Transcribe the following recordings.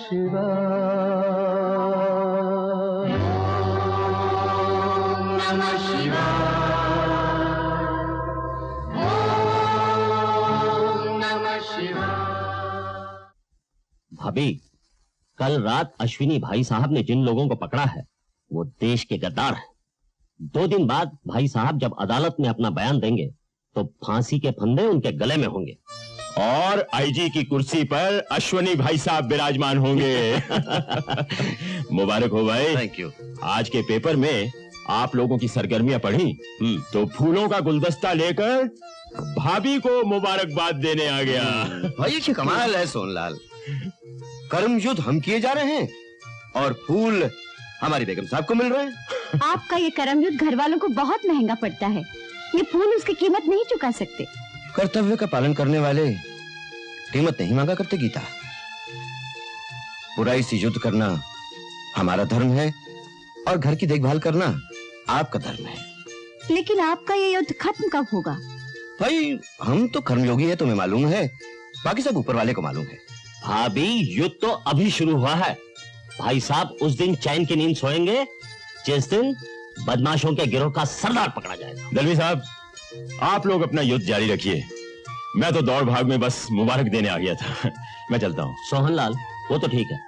शिवाय, ओम नमः शिवाय, ओम नमः शिवाय। भाभी, कल रात अश्विनी भाई साहब ने जिन लोगों को पकड़ा है वो देश के गद्दार हैं। 2 दिन बाद भाई साहब जब अदालत में अपना बयान देंगे तो फांसी के फंदे उनके गले में होंगे और आईजी की कुर्सी पर अश्विनी भाई साहब विराजमान होंगे। मुबारक हो भाई। Thank you. आज के पेपर में आप लोगों की सरगर्मियां पढ़ी तो फूलों का गुलदस्ता लेकर भाभी को मुबारकबाद देने आ गया। भाई ये कमाल है सोनलाल, कर्म युद्ध हम किए जा रहे हैं और फूल हमारी बेगम साहब को मिल रहे हैं। आपका ये कर्म युद्ध घर वालों को बहुत महंगा पड़ता है, ये फूल उसकी कीमत नहीं चुका सकते। कर्तव्य का पालन करने वाले कीमत नहीं मांगा करते गीता। बुराई से युद्ध करना हमारा धर्म है और घर की देखभाल करना आपका धर्म है। लेकिन आपका ये युद्ध खत्म कब होगा? भाई हम तो कर्मयोगी है, तुम्हें मालूम है, बाकी सब ऊपर वाले को मालूम है। भाभी, युद्ध तो अभी शुरू हुआ है। भाई साहब उस दिन चैन की नींद सोएंगे जिस दिन बदमाशों के गिरोह का सरदार पकड़ा जाएगा। दलवी साहब, आप लोग अपना युद्ध जारी रखिए, मैं तो दौड़ भाग में बस मुबारक देने आ गया था। मैं चलता हूँ। सोहनलाल, वो तो ठीक है,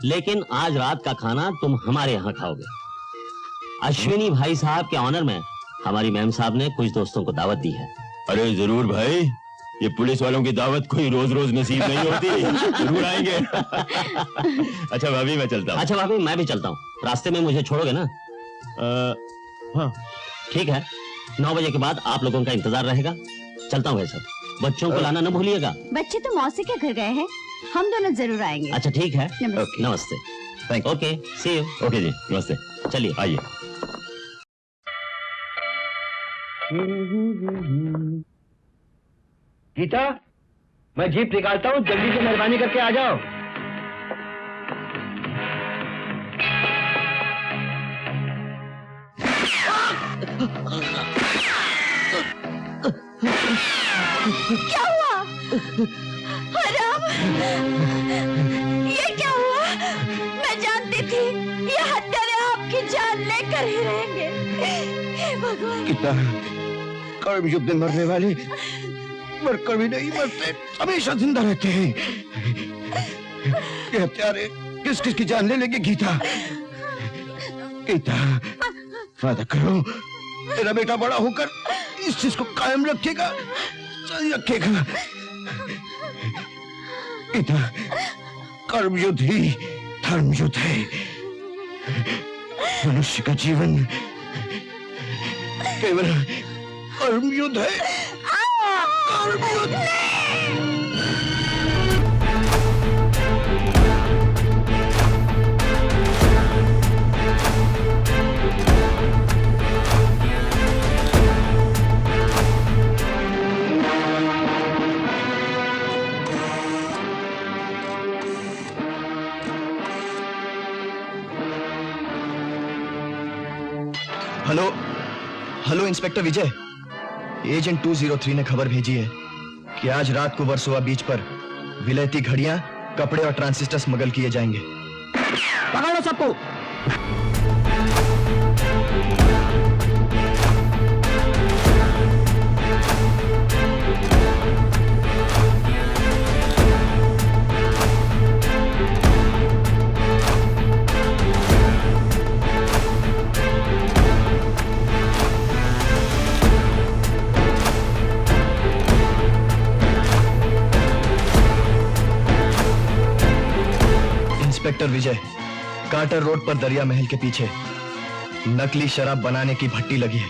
लेकिन आज रात का खाना तुम हमारे यहाँ खाओगे। अश्विनी भाई साहब के ऑनर में हमारी मैम साहब ने कुछ दोस्तों को दावत दी है। अरे जरूर भाई, ये पुलिस वालों की दावत कोई रोज रोज नसीब नहीं होती। जरूर आएंगे। अच्छा भाभी, मैं चलता हूँ। अच्छा भाभी, मैं भी चलता हूँ। रास्ते में मुझे छोड़ोगे ना? हाँ ठीक है, 9 बजे के बाद आप लोगों का इंतजार रहेगा। चलता हूँ भाई साहब, बच्चों को लाना न भूलिएगा। बच्चे तो मौसी के घर गए हैं, हम दोनों जरूर आएंगे। अच्छा ठीक है, नमस्ते। नमस्ते। Thank you. Okay, see you. Okay जी, नमस्ते। चलिए आइए। गीता, मैं जीप निकालता हूँ, जल्दी से मेहरबानी करके आ जाओ। क्या हुआ? हराम, ये क्या हुआ? मैं जानती थी ये हत्यारे आपकी जान लेकर ही रहेंगे। हे भगवान। गीता, कर्म युद्ध में मरने वाले मर कभी नहीं मरते, हमेशा जिंदा रहते हैं। ये हत्यारे किस किस की जान ले लेंगे गीता? गीता, वादा करो मेरा बेटा बड़ा होकर इस चीज को कायम रखेगा, जारी रखेगा। गीता, कर्म युद्ध ही धर्म युद्ध है। मनुष्य का जीवन केवल कर्म युद्ध है। कर्म युद्ध। हेलो हेलो, इंस्पेक्टर विजय, एजेंट 203 ने खबर भेजी है कि आज रात को वर्सोवा बीच पर विलायती घड़ियां, कपड़े और ट्रांसिस्टर स्मगल किए जाएंगे। पकड़ लो सबको। इंस्पेक्टर विजय, कार्टर रोड पर दरिया महल के पीछे नकली शराब बनाने की भट्टी लगी है।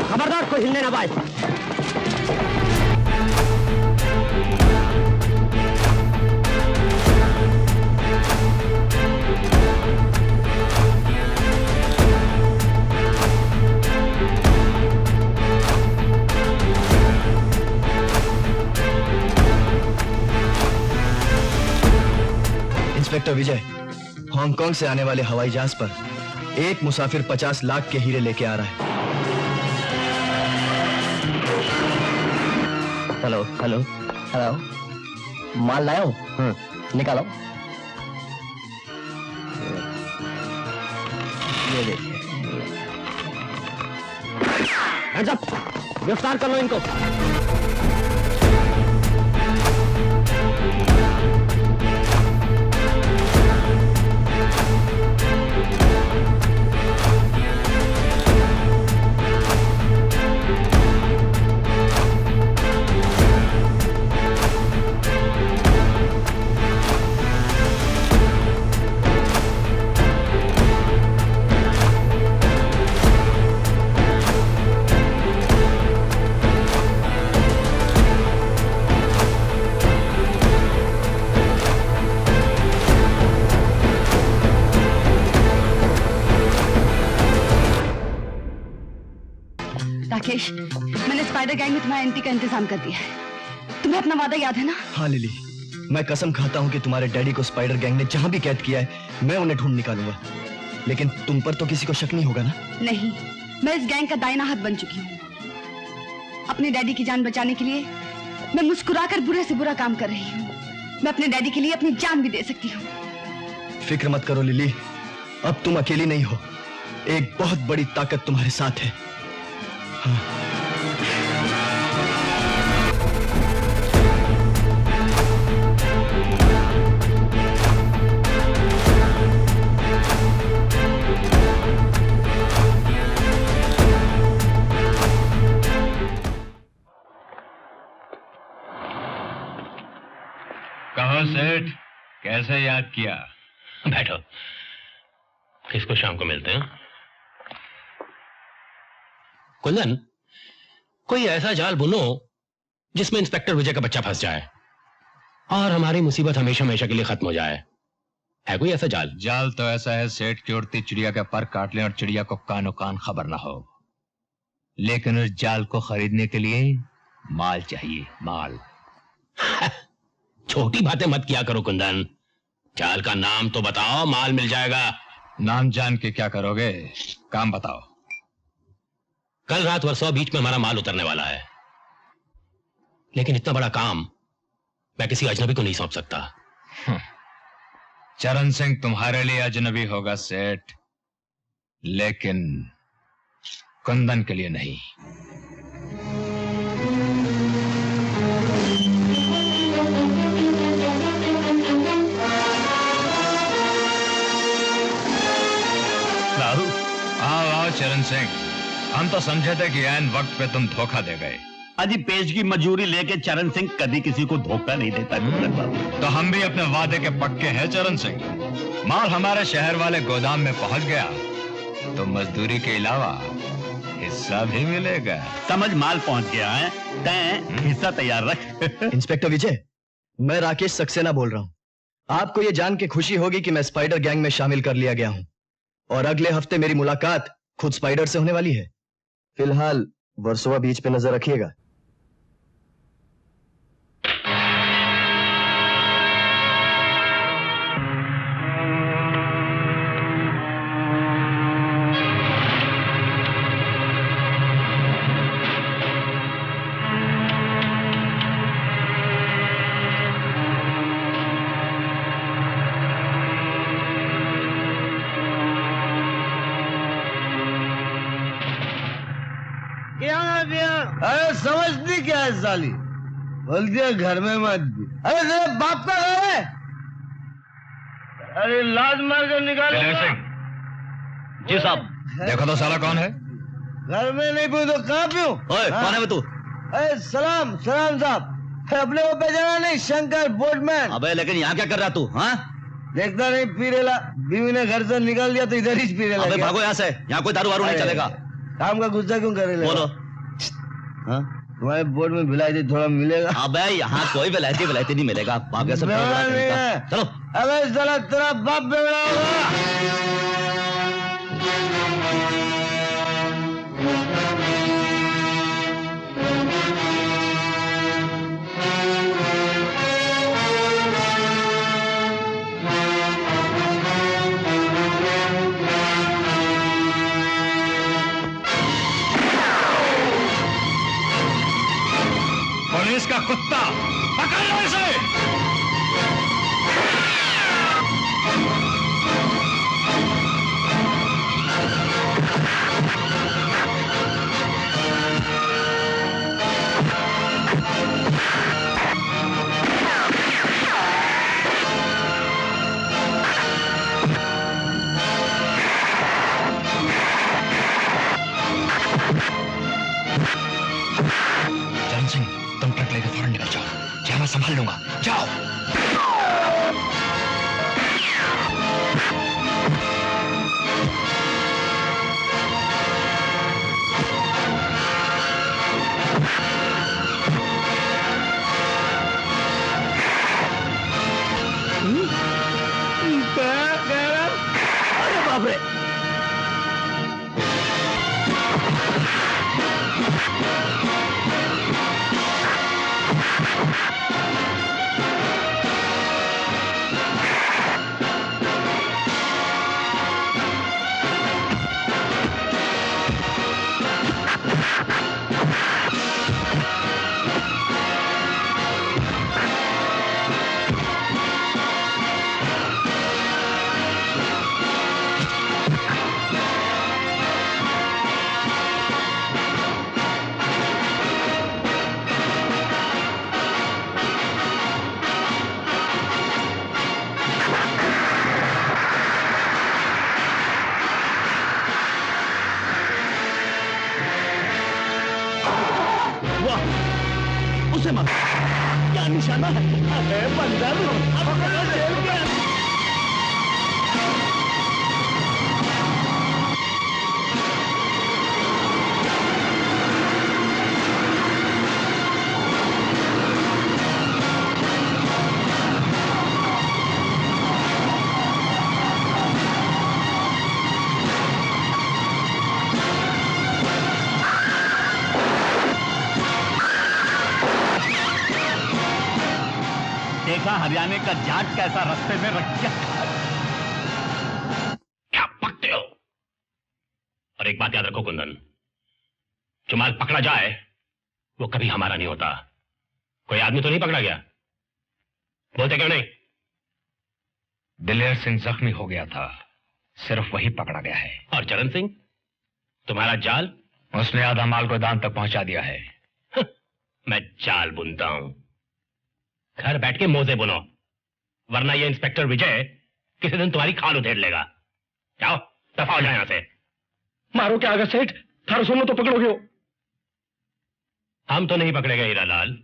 खबरदार, कोई हिलने ना पाए। इंस्पेक्टर विजय, हांगकांग से आने वाले हवाई जहाज पर एक मुसाफिर 50 लाख के हीरे लेके आ रहा है। हेलो हेलो हेलो, माल लाया हूँ, निकालो। ये देखिए, Hands up! गिरफ्तार कर लो इनको। राकेश, मैंने स्पाइडर गैंग में तुम्हारे एंट्री का इंतजाम कर दिया है। तुम्हें अपना वादा याद है ना? हाँ लिली, मैं कसम खाता हूँ कि तुम्हारे डैडी को स्पाइडर गैंग ने जहां भी कैद किया है मैं उन्हें ढूंढ निकालूंगा। लेकिन तुम पर तो किसी को शक नहीं होगा ना? नहीं, मैं इस गैंग का दाहिना हाथ बन चुकी हूँ। अपने डैडी की जान बचाने के लिए मैं मुस्कुराकर बुरे से बुरा काम कर रही हूँ। मैं अपने डैडी के लिए अपनी जान भी दे सकती हूँ। फिक्र मत करो लिली, अब तुम अकेली नहीं हो। एक बहुत बड़ी ताकत तुम्हारे साथ है। हाँ। कहो सेठ, कैसे याद किया? बैठो, इसको शाम को मिलते हैं। कुंदन, कोई ऐसा जाल बुनो जिसमें इंस्पेक्टर विजय का बच्चा फंस जाए और हमारी मुसीबत हमेशा हमेशा के लिए खत्म हो जाए। है कोई ऐसा जाल? जाल तो ऐसा है सेठ कि उड़ती चिड़िया के पर काट लें और चिड़िया को कानो कान खबर ना हो। लेकिन उस जाल को खरीदने के लिए माल चाहिए, माल। छोटी बातें मत किया करो कुंदन, जाल का नाम तो बताओ, माल मिल जाएगा। नाम जान के क्या करोगे, काम बताओ। कल रात वर्सोवा बीच में हमारा माल उतरने वाला है, लेकिन इतना बड़ा काम मैं किसी अजनबी को नहीं सौंप सकता। चरण सिंह तुम्हारे लिए अजनबी होगा सेठ, लेकिन कुंदन के लिए नहीं। आओ चरण सिंह, हम तो समझे थे कि ऐन वक्त पे तुम धोखा दे गए। अजी पेश की मजूरी लेके चरण सिंह कभी किसी को धोखा नहीं देता कुंदन बाबू। तो हम भी अपने वादे के पक्के हैं चरण सिंह। माल हमारे शहर वाले गोदाम में पहुंच गया तो मजदूरी के अलावा हिस्सा भी मिलेगा। समझ माल पहुंच गया है, तैं हिस्सा तैयार रख। इंस्पेक्टर विजय, मैं राकेश सक्सेना बोल रहा हूँ। आपको ये जान के खुशी होगी कि मैं स्पाइडर गैंग में शामिल कर लिया गया हूँ और अगले हफ्ते मेरी मुलाकात खुद स्पाइडर से होने वाली है। फिलहाल वर्सोवा बीच पे नजर रखिएगा। अरे समझती क्या है साली, बोल दिया घर में मत दी। अरे तेरे बाप का घर है, अरे लाज मार कर निकाले। जी साहब। देखो तो साला कौन है? घर में नहीं पी तो कहाँ पीऊं? कौन है तू? अरे सलाम सलाम साहब, अपने को पहचाना नहीं? शंकर बोटमैन। अबे लेकिन यहाँ क्या कर रहा तू? हाँ, देखता नहीं पी रेला, बीवी ने घर से निकाल दिया तो इधर ही पी रेला। अबे भागो यहाँ से, यहाँ कोई दारू वारू नहीं चलेगा। काम का गुस्सा क्यों कर रहे? बोलो। हाँ, तुम्हारे बोर्ड में विलायती थोड़ा मिलेगा? अबे यहाँ कोई विलायती नहीं मिलेगा। चलो। अबे साला तेरा बाप बेवड़ा होगा। पुलिस का कुत्ता, पकड़ लो इसे। तुम ट्रक लेकर फौरन निकल जाओ, मैं संभाल लूंगा। जाओ। अरे बाप रे! उसे मार, क्या निशाना है? अरे बंदर, अब जेल के देखा हरियाणा का जाट कैसा रास्ते में रख गया। क्या पकते हो? और एक बात याद रखो कुंदन, जो माल पकड़ा जाए वो कभी हमारा नहीं होता। कोई आदमी तो नहीं पकड़ा गया? बोलते क्यों नहीं? दिलेर सिंह जख्मी हो गया था, सिर्फ वही पकड़ा गया है। और चरण सिंह, तुम्हारा जाल? उसने आधा माल गोदाम तक पहुंचा दिया है। मैं जाल बुनता हूं, घर बैठ के मोजे बुनो, वरना ये इंस्पेक्टर विजय किसी दिन तुम्हारी खाल उधेड़ लेगा। जाओ, दफा हो जाए यहां से। मारो क्या आगे सेठ, थारा सोना तो पकड़ोगे हो। हम तो नहीं पकड़ेगा हीरालाल,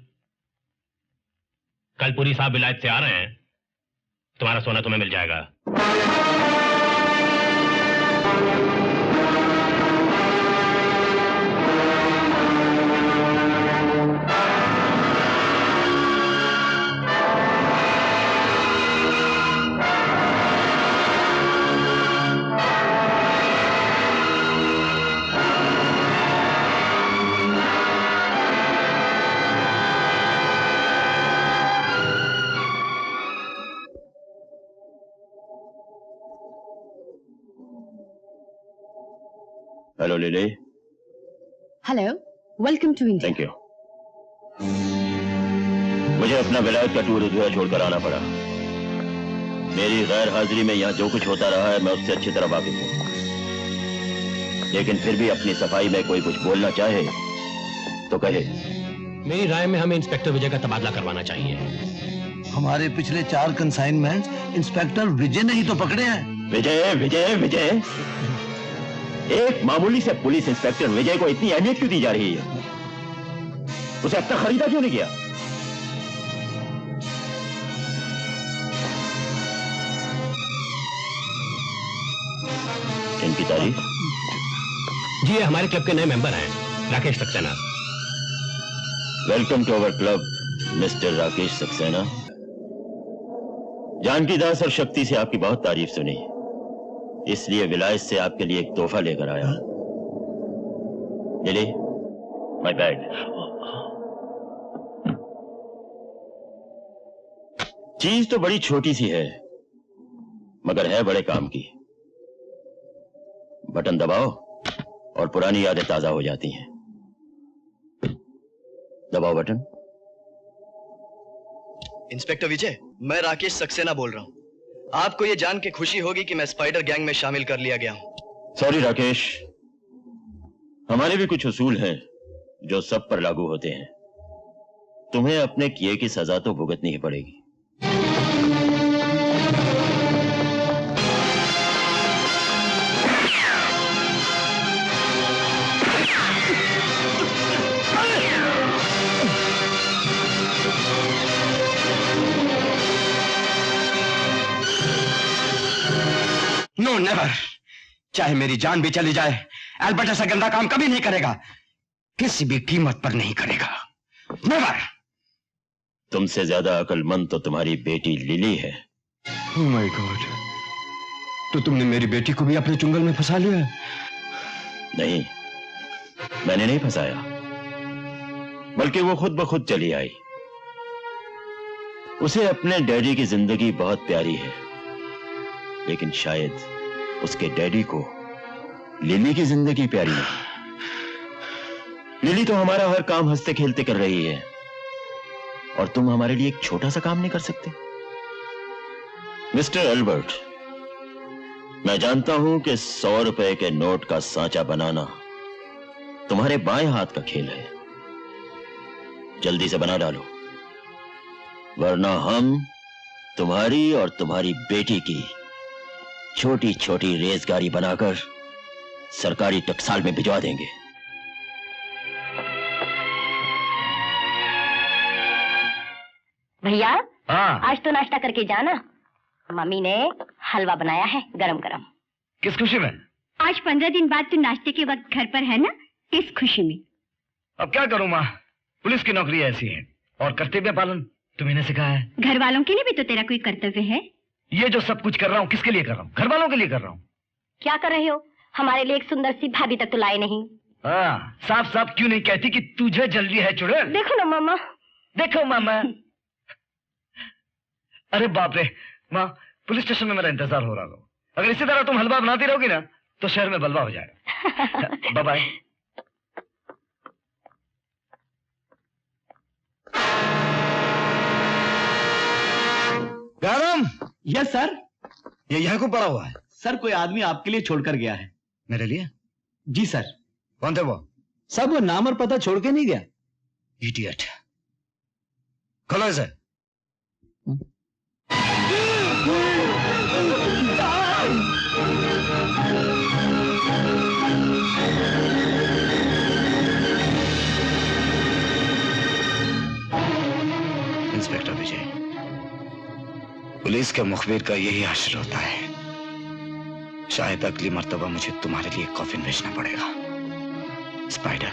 कल पुरी साहब विलायत से आ रहे हैं, तुम्हारा सोना तुम्हें मिल जाएगा। Hello Lily. Hello, welcome to India. Thank you. मुझे अपना विलायत का टूर अधूरा छोड़कर आना पड़ा। मेरी गैर हाजिरी में यहाँ जो कुछ होता रहा है मैं उससे अच्छी तरह वाकिफ हूँ, लेकिन फिर भी अपनी सफाई में कोई कुछ बोलना चाहे तो कहे। मेरी राय में हमें इंस्पेक्टर विजय का तबादला करवाना चाहिए। हमारे पिछले 4 कंसाइनमेंट इंस्पेक्टर विजय ने ही तो पकड़े हैं। विजय विजय विजय, एक मामूली से पुलिस इंस्पेक्टर विजय को इतनी अहमियत क्यों दी जा रही है? उसे अब तक खरीदा क्यों नहीं किया? इनकी तारीफ? जी, ये हमारे क्लब के नए मेंबर हैं, Rakesh Saxena. Welcome to our club mister Rakesh Saxena. Janaki Das और शक्ति से आपकी बहुत तारीफ सुनी, इसलिए विलायत से आपके लिए एक तोहफा लेकर आया। Lily, my bag. चीज तो बड़ी छोटी सी है, मगर है बड़े काम की। बटन दबाओ और पुरानी यादें ताजा हो जाती हैं। दबाओ बटन। इंस्पेक्टर विजय, मैं राकेश सक्सेना बोल रहा हूँ। आपको ये जान के खुशी होगी कि मैं स्पाइडर गैंग में शामिल कर लिया गया हूँ। सॉरी राकेश, हमारे भी कुछ उसूल हैं जो सब पर लागू होते हैं। तुम्हें अपने किए की सजा तो भुगतनी ही पड़ेगी। नो नेवर, चाहे मेरी जान भी चली जाए, एल्बर्ट ऐसा गंदा काम कभी नहीं करेगा, किसी भी कीमत पर नहीं करेगा। नेवर। तुमसे ज्यादा अक्लमंद तो तुम्हारी बेटी लिली है। ओह माय गॉड, तो तुमने मेरी बेटी को भी अपने चुंगल में फंसा लिया? नहीं, मैंने नहीं फंसाया, बल्कि वो खुद ब खुद चली आई। उसे अपने डैडी की जिंदगी बहुत प्यारी है, लेकिन शायद उसके डैडी को लिली की जिंदगी प्यारी नहीं। लिली तो हमारा हर काम हंसते खेलते कर रही है, और तुम हमारे लिए एक छोटा सा काम नहीं कर सकते? मिस्टर एल्बर्ट, मैं जानता हूं कि 100 रुपए के नोट का सांचा बनाना तुम्हारे बाएं हाथ का खेल है। जल्दी से बना डालो, वरना हम तुम्हारी और तुम्हारी बेटी की छोटी छोटी रेजगारी बनाकर सरकारी टकसाल में भिजवा देंगे। भैया, आज तो नाश्ता करके जाना। मम्मी ने हलवा बनाया है गरम गरम। किस खुशी में? आज 15 दिन बाद तू नाश्ते के वक्त घर पर है ना, इस खुशी में। अब क्या करूं माँ, पुलिस की नौकरी ऐसी है, और कर्तव्य पालन तुम्हें सिखाया है। घर वालों के लिए भी तो तेरा कोई कर्तव्य है। ये जो सब कुछ कर रहा हूँ किसके लिए कर रहा हूँ? घर वालों के लिए कर रहा हूँ। क्या कर रहे हो? हमारे लिए एक सुंदर सी भाभी तक तो लाए नहीं। हाँ, साफ साफ क्यों नहीं कहती कि तुझे जल्दी है चुड़ैल? देखो ना मामा। देखो मामा। अरे बाप रे माँ, पुलिस स्टेशन में मेरा इंतजार हो रहा हो। अगर इसी तरह तुम हलवा बनाती रहोगी ना तो शहर में बलवा हो जाएगा। Bye bye. गरम। Yes sir. ये यहाँ को पड़ा हुआ है? सर, कोई आदमी आपके लिए छोड़कर गया है। मेरे लिए? जी सर। कौन थे वो? सब वो नाम और पता छोड़ के नहीं गया। इडियट। खोलो इसे। इंस्पेक्टर विजय, पुलिस के मुखबिर का यही हश्र होता है। शायद अगली मर्तबा मुझे तुम्हारे लिए कॉफिन भेजना पड़ेगा, स्पाइडर।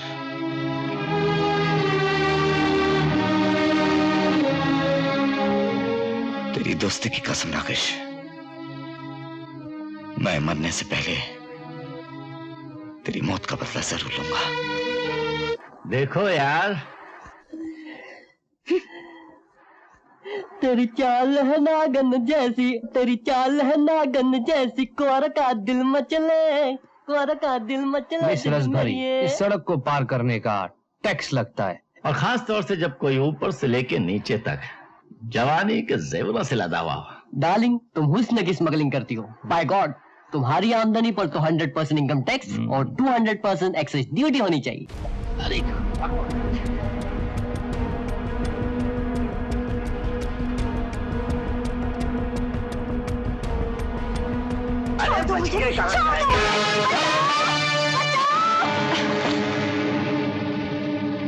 तेरी दोस्ती की कसम राकेश, मैं मरने से पहले तेरी मौत का बदला जरूर लूंगा। देखो यार, तेरी चाल है नागन जैसी, तेरी चाल है नागन जैसी, कोर का दिल मचले, कोर का दिल मचले। मिस रसभरी, इस सड़क को पार करने का टैक्स लगता है, और खास तौर से जब कोई ऊपर से लेके नीचे तक जवानी के जेवरों से लदा हुआ हो। डार्लिंग, तुम हुस्न की स्मगलिंग करती हो। बाय गॉड, तुम्हारी आमदनी पर तो 100% इनकम टैक्स और 200% एक्साइज ड्यूटी होनी चाहिए। अरे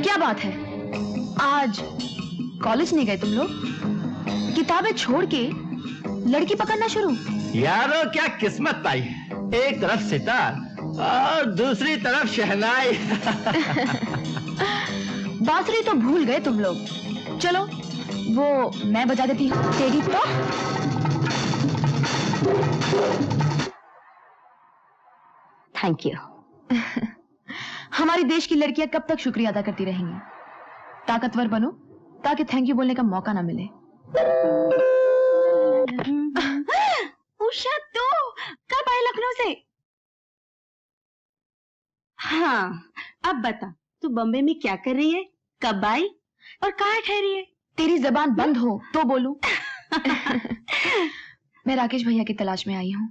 क्या बात है, आज कॉलेज नहीं गए तुम लोग? किताबें छोड़ के लड़की पकड़ना शुरू? यारो, क्या किस्मत पाई, एक तरफ सितार और दूसरी तरफ शहनाई। बांसुरी तो भूल गए तुम लोग। चलो वो मैं बजा देती हूँ। तेरी तो थैंक यू। हमारी देश की लड़कियां कब तक शुक्रिया अदा करती रहेंगी? ताकतवर बनो ताकि थैंक यू बोलने का मौका ना मिले। उषा, तू कब आए लखनऊ से? हाँ, अब बता, तू बॉम्बे में क्या कर रही है, कब आई और कहाँ ठहरी है? तेरी जबान बंद हो तो बोलूं। मैं राकेश भैया की तलाश में आई हूँ।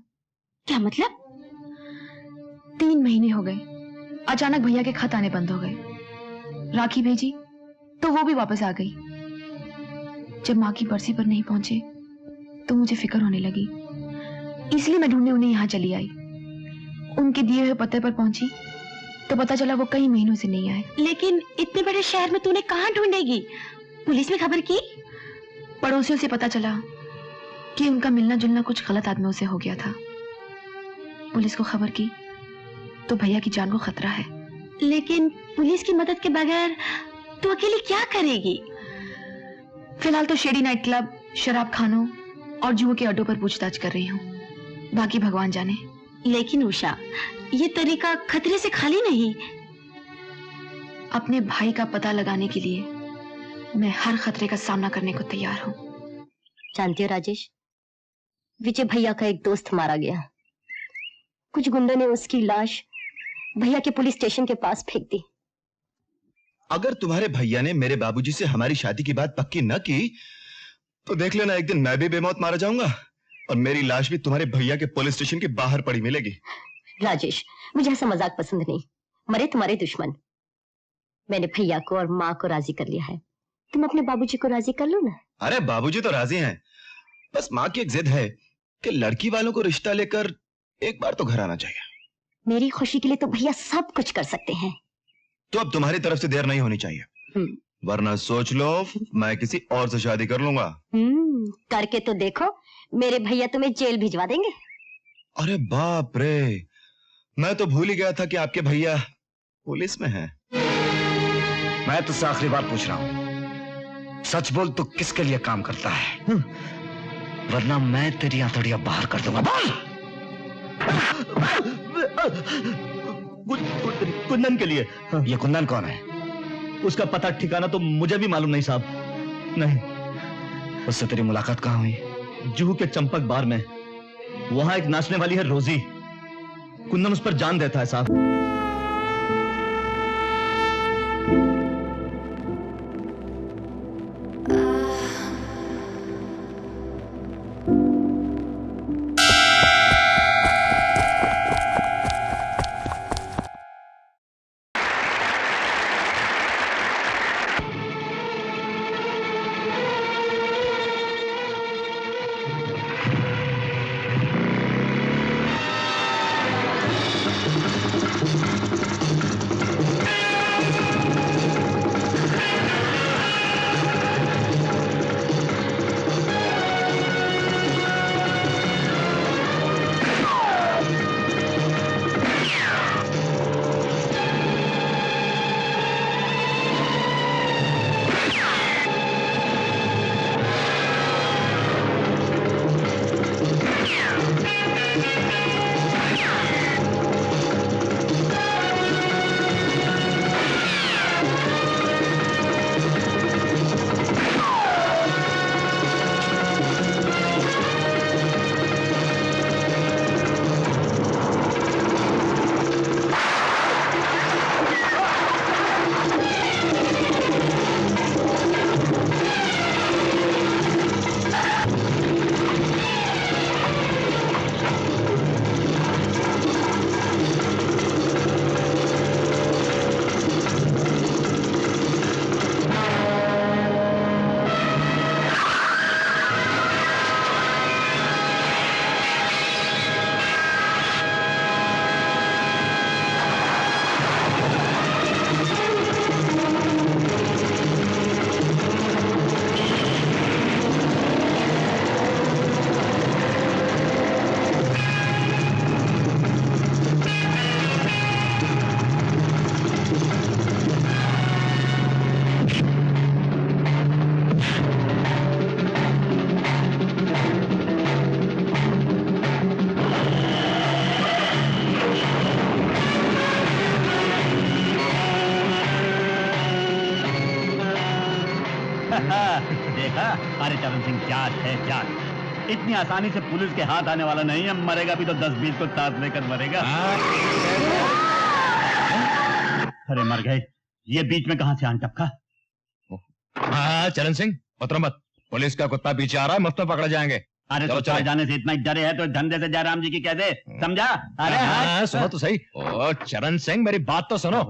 क्या मतलब? 3 महीने हो गए, अचानक भैया के खत आने बंद हो गए। राखी भेजी तो वो भी वापस आ गई। जब माँ की बरसी पर नहीं पहुंचे तो मुझे फिक्र होने लगी, इसलिए मैं ढूंढने उन्हें यहाँ चली आई। उनके दिए हुए पते पर पहुंची तो पता चला वो कई महीनों से नहीं आए। लेकिन इतने बड़े शहर में तूने कहाँ ढूंढेगी? पुलिस में खबर की? पड़ोसियों से पता चला कि उनका मिलना जुलना कुछ गलत आदमियों से हो गया था। पुलिस को खबर की तो भैया की जान को खतरा है। लेकिन पुलिस की मदद के बगैर तू अकेली क्या करेगी? फिलहाल तो शेडी नाइट क्लब, शराब खानों और जुओं के अड्डों पर पूछताछ कर रही हूँ, बाकी भगवान जाने। लेकिन उषा, ये तरीका खतरे से खाली नहीं। अपने भाई का पता लगाने के लिए मैं हर खतरे का सामना करने को तैयार हूँ। जानती हो राजेश, विजय भैया का एक दोस्त मारा गया। कुछ गुंडों ने उसकी लाश भैया के पुलिस स्टेशन के पास फेंक दी। अगर तुम्हारे भैया ने मेरे बाबूजी से हमारी शादी की बात पक्की न की तो देख लेना, एक दिन मैं भी बेमौत मारा जाऊंगा और मेरी लाश भी तुम्हारे भैया के पुलिस स्टेशन के बाहर पड़ी मिलेगी। राजेश, मुझे ऐसा मजाक पसंद नहीं। मरे तुम्हारे दुश्मन। मैंने भैया को और माँ को राजी कर लिया है, तुम अपने बाबूजी को राजी कर लो ना। अरे बाबूजी तो राजी हैं, बस माँ की एक जिद है कि लड़की वालों को रिश्ता लेकर एक बार तो घर आना चाहिए। मेरी खुशी के लिए तो भैया सब कुछ कर सकते हैं। तो अब तुम्हारी तरफ से देर नहीं होनी चाहिए, वरना सोच लो मैं किसी और से शादी कर लूंगा। करके तो देखो, मेरे भैया तुम्हें जेल भिजवा देंगे। अरे बाप रे, मैं तो भूल ही गया था कि आपके भैया पुलिस में हैं। मैं तुझसे आखिरी बार पूछ रहा हूं, सच बोल, तू किसके लिए काम करता है? वरना मैं तेरी हथौड़ियां बाहर कर दूंगा। कुंदन के लिए। ये कुंदन कौन है? उसका पता ठिकाना तो मुझे भी मालूम नहीं साहब। नहीं। उससे तेरी मुलाकात कहाँ हुई? जुहू के चंपक बार में। वहां एक नाचने वाली है रोजी, कुंदन उस पर जान देता है साहब। देखा, अरे चरण सिंह जाट है जाट। इतनी आसानी से पुलिस के हाथ आने वाला नहीं है। मरेगा भी तो 10-20 को साथ लेकर मरेगा। अरे मर गए। ये बीच में कहां से आन टपका? हाँ चरण सिंह, उतरो मत, पुलिस का कुत्ता पीछे आ रहा है, मुफ्त में पकड़े जाएंगे। अरे चलो, तो चलो। जाने से इतना डरे है तो धंधे से जयराम जी की कह दे, समझा? अरे हाँ, सुनो तो सही। ओ चरण सिंह, मेरी बात तो सुनो।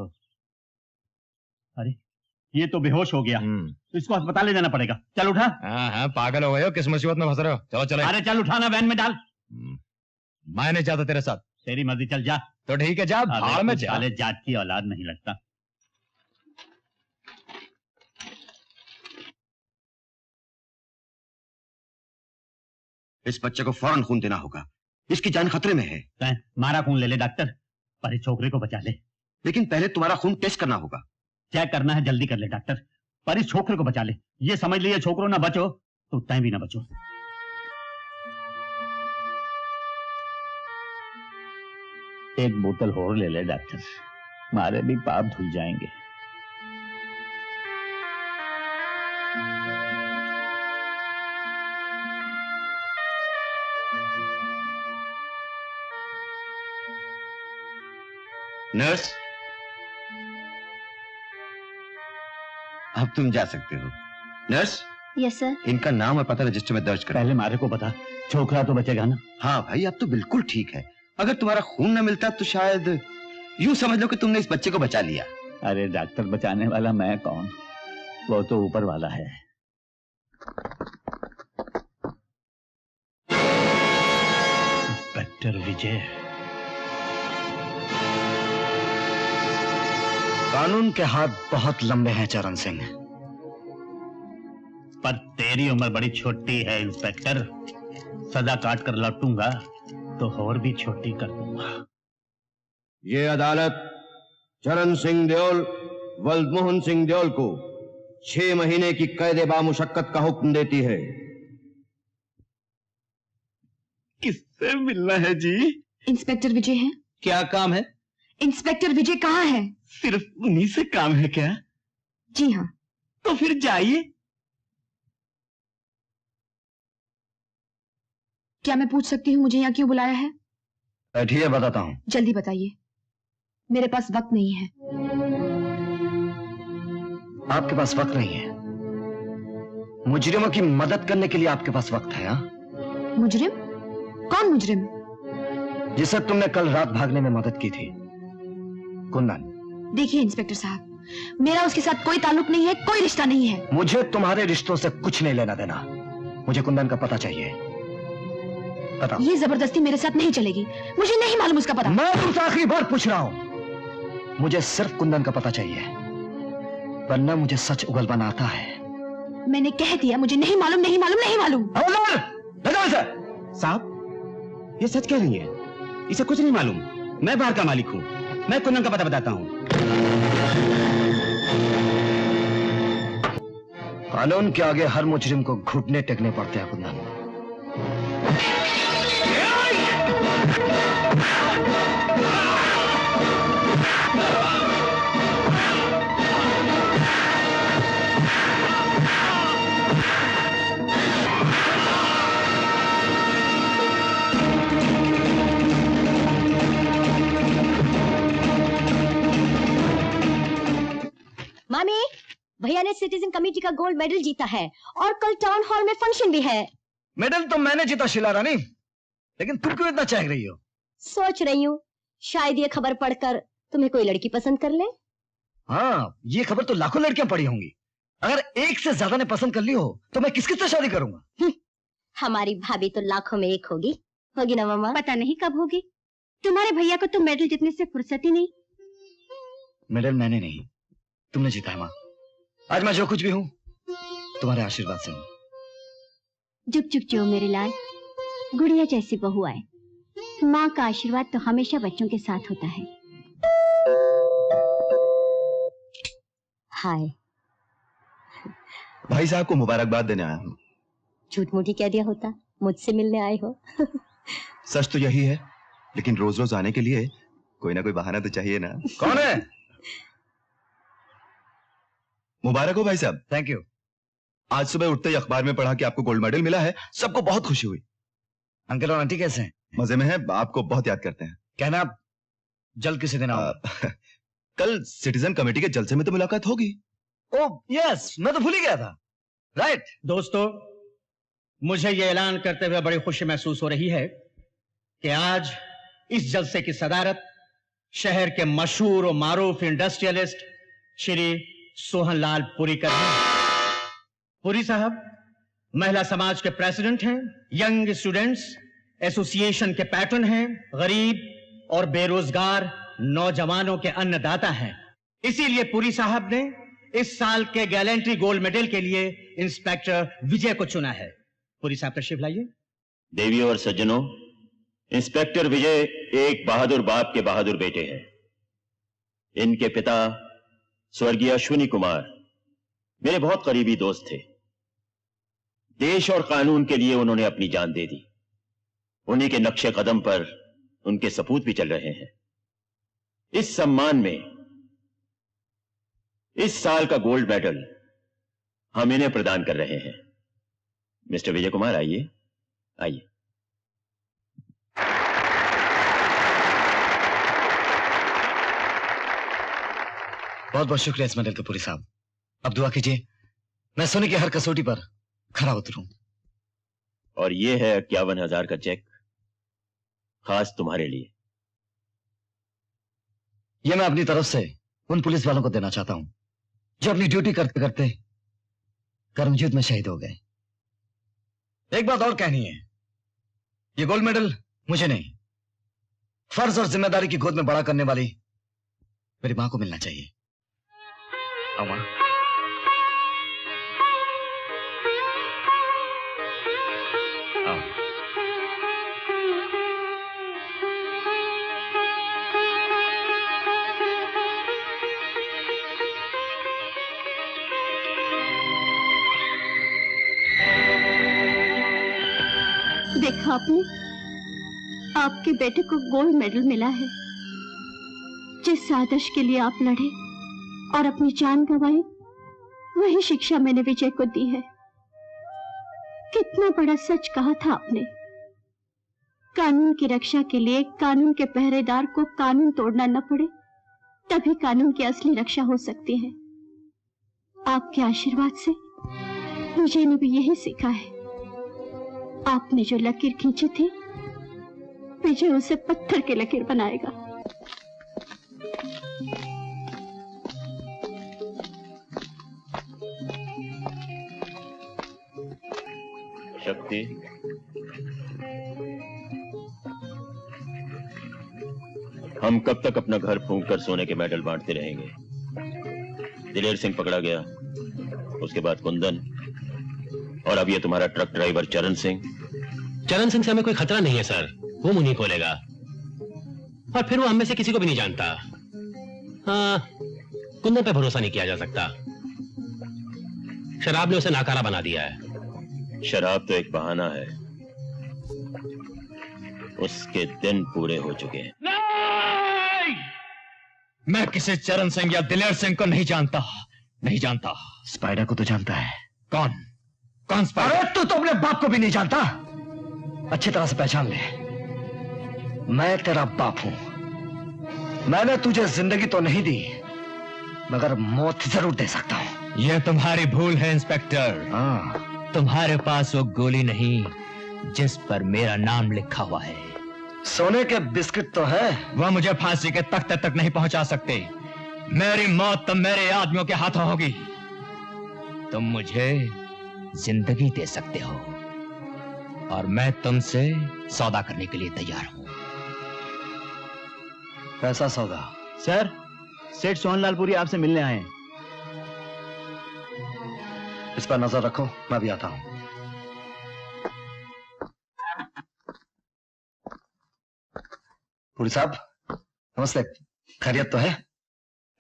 अरे ये तो बेहोश हो गया, इसको अस्पताल ले जाना पड़ेगा। चल उठा। हाँ, पागल हो गए हो, किस मुसीबत में फंस रहे हो? चलो चलो। अरे चल उठाना, वैन में डाल। मैं नहीं जाता तेरे साथ। तेरी मर्जी, चल जा। तो ठीक है, जा भाड़ में जा। साले जात की औलाद नहीं लगता। इस बच्चे को फौरन खून देना होगा, इसकी जान खतरे में है। मारा खून ले ले डॉक्टर, पर इस छोकरे को बचा ले। लेकिन पहले तुम्हारा खून टेस्ट करना होगा। चेक करना है, जल्दी कर ले डॉक्टर, पर इस छोकरे को बचा ले। ये समझ लिए छोकरो ना बचो तो तय भी ना बचो। एक बोतल और ले ले डॉक्टर, मारे भी पाप धुल जाएंगे। नर्स, अब तुम जा सकते हो। Nurse, yes sir. इनका नाम और पता रजिस्टर में दर्ज करो। पहले मारे को बता, छोकरा तो बचेगा ना? हाँ भाई, अब तो बिल्कुल ठीक है। अगर तुम्हारा खून न मिलता तो शायद यूं समझ लो कि तुमने इस बच्चे को बचा लिया। अरे डॉक्टर बचाने वाला मैं कौन, वो तो ऊपर वाला है। इंस्पेक्टर विजय। कानून के हाथ बहुत लंबे हैं चरण सिंह, पर तेरी उम्र बड़ी छोटी है इंस्पेक्टर। सजा काट कर लौटूंगा तो और भी छोटी कर दूंगा। ये अदालत चरण सिंह देओल वल्दमोहन सिंह देओल को 6 महीने की कैद बामुशक्कत का हुक्म देती है। किससे मिलना है जी? इंस्पेक्टर विजय हैं। क्या काम है? इंस्पेक्टर विजय कहाँ है? सिर्फ उन्हीं से काम है क्या? जी हाँ। तो फिर जाइए। क्या मैं पूछ सकती हूँ मुझे यहाँ क्यों बुलाया है? बैठिए, बताता हूं। जल्दी बताइए, मेरे पास वक्त नहीं है। आपके पास वक्त नहीं है? मुजरिमों की मदद करने के लिए आपके पास वक्त है? हाँ? मुजरिम? कौन मुजरिम? जिसे तुमने कल रात भागने में मदद की थी, कुंदन। देखिए इंस्पेक्टर साहब, मेरा उसके साथ कोई ताल्लुक नहीं है, कोई रिश्ता नहीं है। मुझे तुम्हारे रिश्तों से कुछ नहीं लेना देना। मुझे कुंदन का पता चाहिए। बताओ। ये जबरदस्ती मेरे साथ नहीं चलेगी, मुझे नहीं मालूम उसका पता। मैं तुमसे आखिरी बार पूछ रहा हूं, मुझे सिर्फ कुंदन का पता चाहिए, वरना मुझे सच उगलवाना आता है। मैंने कह दिया मुझे नहीं मालूम, नहीं मालूम, नहीं मालूम। साहब, ये सच कह रही है, इसे कुछ नहीं मालूम। मैं बाहर का मालिक हूं, मैं कुंदन का पता बताता हूं। कानून के आगे हर मुजरिम को घुटने टेकने पड़ते हैं कुंदन। मामी, भैया ने सिटीजन कमेटी का गोल्ड मेडल जीता है और कल टाउन हॉल में फंक्शन भी है। मेडल तो मैंने जीता शीला रानी, लेकिन तुम क्यों इतना चाह रही हो? सोच रही हूँ शायद ये खबर पढ़कर तुम्हें कोई लड़की पसंद कर ले। हाँ, ये खबर तो लाखों लड़कियां पढ़ी होंगी। अगर एक से ज्यादा ने पसंद कर ली हो तो मैं किस से शादी करूंगा? हमारी भाभी तो लाखों में एक होगी ना मामा? पता नहीं कब होगी। तुम्हारे भैया को तो मेडल जीतने से फुर्सत ही नहीं। मेडल मैंने नहीं, तुमने जीता है माँ। आज मैं जो कुछ भी हूँ तुम्हारे आशीर्वाद से हूँ। जुग जुग जो मेरे लाल, गुड़िया जैसी बहू आए। माँ का आशीर्वाद तो हमेशा बच्चों के साथ होता है। हाय। भाई साहब को मुबारकबाद देने आया हूँ। झूठ मूठी कह दिया होता, मुझसे मिलने आए हो। सच तो यही है, लेकिन रोज रोज आने के लिए कोई ना कोई बहाना तो चाहिए ना। कौन है? मुबारक हो भाई साहब। Thank you. आज सुबह उठते ही अखबार में पढ़ा कि आपको गोल्ड मेडल मिला है, सबको बहुत खुशी हुई। अंकल और आंटी कैसे हैं? मजे में हैं, आपको बहुत याद करते हैं। कहना जल्द किसी दिन आओ। कल सिटीजन कमेटी के जलसे में तो मुलाकात होगी। ओह यस, मैं तो भूल ही गया था। राइट दोस्तों, मुझे यह ऐलान करते हुए बड़ी खुशी महसूस हो रही है कि आज इस जलसे की सदारत शहर के मशहूर और मारूफ इंडस्ट्रियलिस्ट श्री सोहनलाल पुरी कर रहे हैं। पुरी साहब महिला समाज के प्रेसिडेंट हैं, यंग स्टूडेंट्स एसोसिएशन के पैटर्न हैं, गरीब और बेरोजगार नौजवानों के अन्नदाता हैं। इसीलिए पुरी साहब ने इस साल के गैलेंट्री गोल्ड मेडल के लिए इंस्पेक्टर विजय को चुना है। पुरी साहब तशरीफ लाइए। देवियों और सज्जनों, इंस्पेक्टर विजय एक बहादुर बाप के बहादुर बेटे हैं। इनके पिता स्वर्गीय अश्विनी कुमार मेरे बहुत करीबी दोस्त थे। देश और कानून के लिए उन्होंने अपनी जान दे दी। उन्हीं के नक्शे कदम पर उनके सपूत भी चल रहे हैं। इस सम्मान में इस साल का गोल्ड मेडल हम इन्हें प्रदान कर रहे हैं। मिस्टर विजय कुमार, आइए आइए। बहुत बहुत शुक्रिया इस मेडल का पुरी साहब। अब दुआ कीजिए मैं सोने की हर कसौटी पर खरा उतरूं। और ये है 51,000 का चेक, खास तुम्हारे लिए। यह मैं अपनी तरफ से उन पुलिस वालों को देना चाहता हूं जो अपनी ड्यूटी करते करते कर्मजीत में शहीद हो गए। एक बात और कहनी है, ये गोल्ड मेडल मुझे नहीं, फर्ज और जिम्मेदारी की गोद में बड़ा करने वाली मेरी मां को मिलना चाहिए। मां, देखा आपने, आपके बेटे को गोल्ड मेडल मिला है। जिस आदर्श के लिए आप लड़े और अपनी जान गंवाई, वही शिक्षा मैंने विजय को दी है। कितना बड़ा सच कहा था आपने। कानून की रक्षा के लिए कानून के पहरेदार को कानून तोड़ना न पड़े, तभी कानून की असली रक्षा हो सकती है। आपके आशीर्वाद से विजय ने भी यही सीखा है। आपने जो लकीर खींची थी, विजय उसे पत्थर की लकीर बनाएगा। शक्ति, हम कब तक अपना घर फूंक कर सोने के मेडल बांटते रहेंगे? दिलेर सिंह पकड़ा गया, उसके बाद कुंदन, और अब ये तुम्हारा ट्रक ड्राइवर चरण सिंह। चरण सिंह से हमें कोई खतरा नहीं है सर, वो मुंह नहीं खोलेगा, और फिर वो हम में से किसी को भी नहीं जानता। हाँ, कुंदन पे भरोसा नहीं किया जा सकता। शराब ने उसे नाकारा बना दिया है। शराब तो एक बहाना है, उसके दिन पूरे हो चुके हैं। मैं किसी चरण सिंह या दिलेर सिंह को नहीं जानता, नहीं जानता। स्पाइडर को तो जानता है। कौन? कौन स्पाइडर? अरे तू तो अपने बाप को भी नहीं जानता। अच्छी तरह से पहचान ले, मैं तेरा बाप हूं। मैंने तुझे जिंदगी तो नहीं दी, मगर मौत जरूर दे सकता हूं। यह तुम्हारी भूल है इंस्पेक्टर। हाँ, तुम्हारे पास वो गोली नहीं जिस पर मेरा नाम लिखा हुआ है। सोने के बिस्किट तो है, वह मुझे फांसी के तख्ते तक नहीं पहुंचा सकते। मेरी मौत तो मेरे आदमियों के हाथों होगी। तुम मुझे जिंदगी दे सकते हो, और मैं तुमसे सौदा करने के लिए तैयार हूं। कैसा सौदा? सर, सेठ सोहनलाल पुरी आपसे मिलने आए हैं। इस पर नजर रखो, मैं भी आता हूं। पुरी साहब नमस्ते, खैरियत तो है?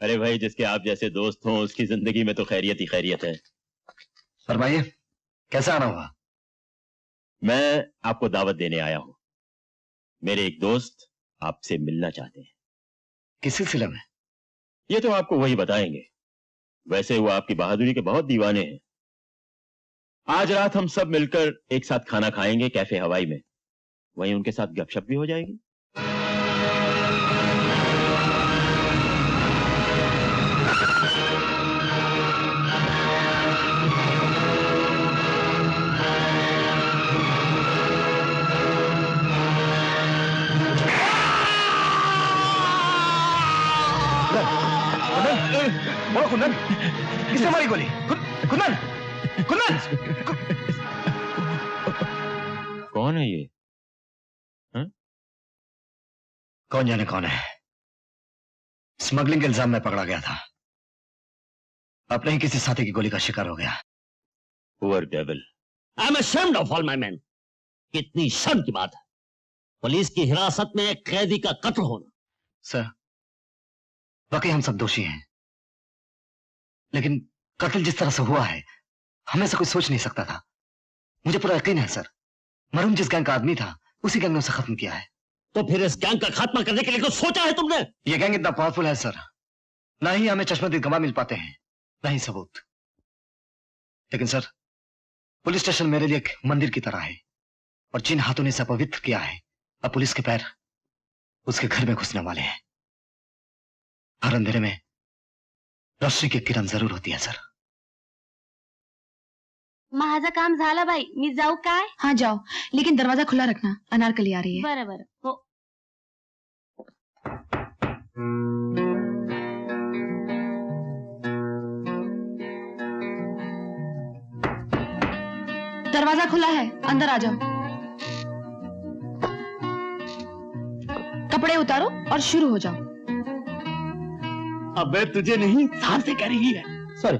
अरे भाई, जिसके आप जैसे दोस्त हों उसकी जिंदगी में तो खैरियत ही खैरियत है। फरमाइए, कैसा आना हुआ? मैं आपको दावत देने आया हूं। मेरे एक दोस्त आपसे मिलना चाहते हैं। किस सिलसिले में? ये तो आपको वही बताएंगे। वैसे वो आपकी बहादुरी के बहुत दीवाने हैं। आज रात हम सब मिलकर एक साथ खाना खाएंगे कैफे हवाई में, वहीं उनके साथ गपशप भी हो जाएगी। बोलो कुंदन, किसने मारी गोली? कुंदन, कुंदन! कौन है ये? कौन जाने कौन है। स्मगलिंग के इल्जाम में पकड़ा गया था, अपने ही किसी साथी की गोली का शिकार हो गया। Poor devil. I'm ashamed of all my men. कितनी शर्म की बात है, पुलिस की हिरासत में एक कैदी का कत्ल होना। सर, वाकई हम सब दोषी हैं, लेकिन कत्ल जिस तरह से हुआ है, हमें से कोई सोच नहीं सकता था। मुझे पूरा यकीन है सर, मरहूम जिस गैंग का आदमी था, उसी गैंग ने उसे खत्म किया है। तो फिर इस गैंग का खात्मा करने के लिए कुछ सोचा है तुमने? यह गैंग इतना पावरफुल है सर, ना ही हमें चश्मदीद गवाह मिल पाते हैं, ना ही सबूत। लेकिन सर, पुलिस स्टेशन मेरे लिए एक मंदिर की तरह है, और जिन हाथों ने इसे पवित्र किया है, अब पुलिस के पैर उसके घर में घुसने वाले हैं। हर अंधेरे में रोशनी की किरण जरूर होती है सर। माझं काम झालं बाई, मी जाऊ काय? हाँ जाओ, लेकिन दरवाजा खुला रखना, अनारकली आ रही है। बरं बरं, हो। दरवाजा खुला है, अंदर आ जाओ। कपड़े उतारो और शुरू हो जाओ। अबे तुझे नहीं, साहब से कह रही है। सॉरी।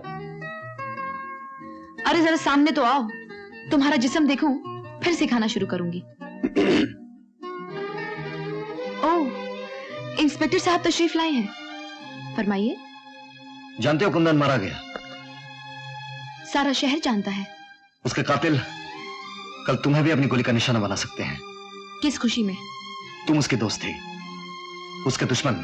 अरे जरा सामने तो आओ, तुम्हारा जिस्म देखूं, फिर सिखाना शुरू करूंगी। ओह, इंस्पेक्टर साहब तशरीफ लाए हैं, फरमाइए। जानते हो कुंदन मारा गया? सारा शहर जानता है। उसके कातिल कल तुम्हें भी अपनी गोली का निशाना बना सकते हैं। किस खुशी में? तुम उसके दोस्त थे, उसके दुश्मन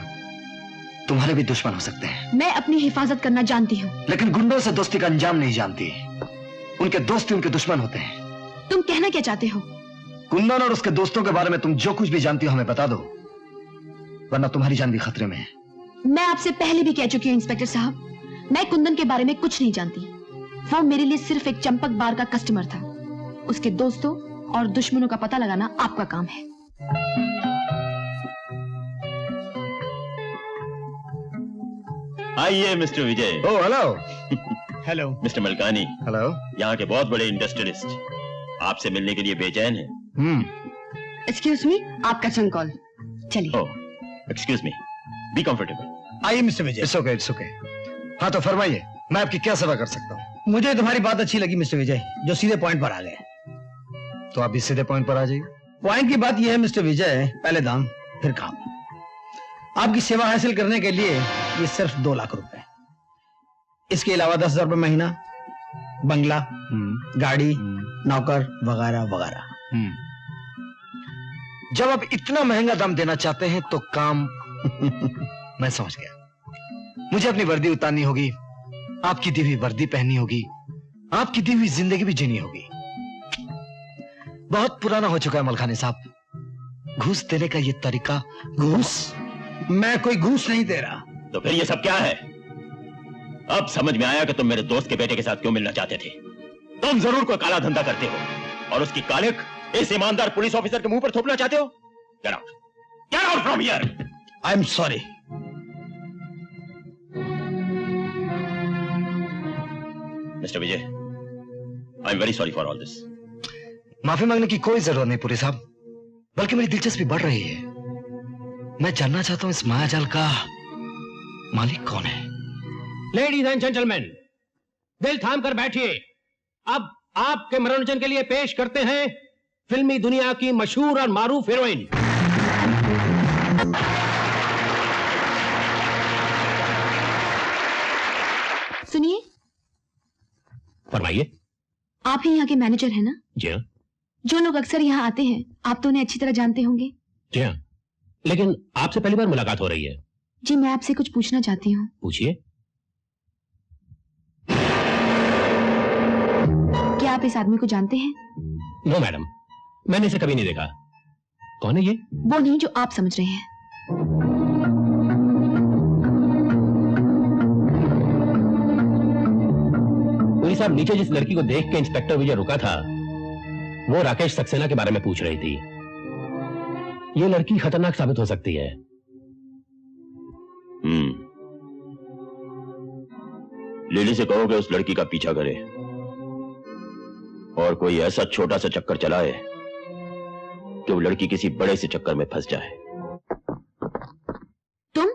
तुम्हारे भी दुश्मन हो सकते हैं। मैं अपनी हिफाजत करना जानती हूँ, लेकिन गुंडों से दोस्ती का अंजाम नहीं जानती। उनके दोस्त ही उनके दुश्मन होते हैं। तुम कहना क्या चाहते हो? कुंदन और उसके दोस्तों के बारे में तुम जो कुछ भी जानती हो हमें बता दो, वरना तुम्हारी जान भी खतरे में है। मैं आपसे पहले भी कह चुकी हूँ इंस्पेक्टर साहब, मैं कुंदन के बारे में कुछ नहीं जानती। वो मेरे लिए सिर्फ एक चंपक बार का कस्टमर था। उसके दोस्तों और दुश्मनों का पता लगाना आपका काम है। आइए mister Vijay. Oh hello. Hello mister Malkani. Hello. यहाँ के बहुत बड़े इंडस्ट्रियलिस्ट आपसे मिलने के लिए बेचैन हैं। एक्सक्यूज मी, आपका टर्न कॉल। चलिए। ओह, एक्सक्यूज मी, बी कंफर्टेबल। आइए mister Vijay. It's okay, it's okay. हाँ तो फरमाइए, मैं आपकी क्या सेवा कर सकता हूँ? मुझे तुम्हारी बात अच्छी लगी मिस्टर विजय, जो सीधे पॉइंट पर आ गए। तो आप भी सीधे पॉइंट पर आ जाइए। पॉइंट की बात यह है मिस्टर विजय, पहले दाम फिर काम। आपकी सेवा हासिल करने के लिए ये सिर्फ 2 लाख रुपए, इसके अलावा 10,000 रुपए महीना, बंगला, गाड़ी, नौकर वगैरह वगैरह। जब आप इतना महंगा दाम देना चाहते हैं तो काम मैं समझ गया। मुझे अपनी वर्दी उतारनी होगी, आपकी दी हुई वर्दी पहननी होगी, आपकी दी हुई जिंदगी भी जीनी होगी। बहुत पुराना हो चुका है मलखानी साहब, घूस देने का ये तरीका। घूस? मैं कोई घूस नहीं दे रहा। तो फिर ये सब क्या है? अब समझ में आया कि तुम मेरे दोस्त के बेटे के साथ क्यों मिलना चाहते थे। तुम जरूर कोई काला धंधा करते हो और उसकी कालिक इस ईमानदार पुलिस ऑफिसर के मुंह पर थोपना चाहते हो। Get out, get out from here. I am sorry. Mister Vijay, I am very sorry for all this. माफी मांगने की कोई जरूरत नहीं पुरी साहब, बल्कि मेरी दिलचस्पी बढ़ रही है। मैं जानना चाहता हूं इस मायाजाल का मालिक कौन है। लेडीज एंड जेंटलमैन, दिल थाम कर बैठिए। अब आपके मनोरंजन के लिए पेश करते हैं फिल्मी दुनिया की मशहूर और मारूफ हीरोइन। सुनिए। फरमाइए। आप ही यहाँ के मैनेजर हैं ना? जी हाँ। जो लोग अक्सर यहाँ आते हैं, आप तो उन्हें अच्छी तरह जानते होंगे। जी हाँ, लेकिन आपसे पहली बार मुलाकात हो रही है। जी, मैं आपसे कुछ पूछना चाहती हूँ। पूछिए। क्या आप इस आदमी को जानते हैं? नो मैडम, मैंने इसे कभी नहीं देखा। कौन है ये? वो नहीं जो आप समझ रहे हैं। पुलिस साहब, नीचे जिस लड़की को देख के इंस्पेक्टर विजय रुका था, वो राकेश सक्सेना के बारे में पूछ रही थी। ये लड़की खतरनाक साबित हो सकती है। लिली से कहो कि उस लड़की का पीछा करे और कोई ऐसा छोटा सा चक्कर चलाए कि वो लड़की किसी बड़े से चक्कर में फंस जाए। तुम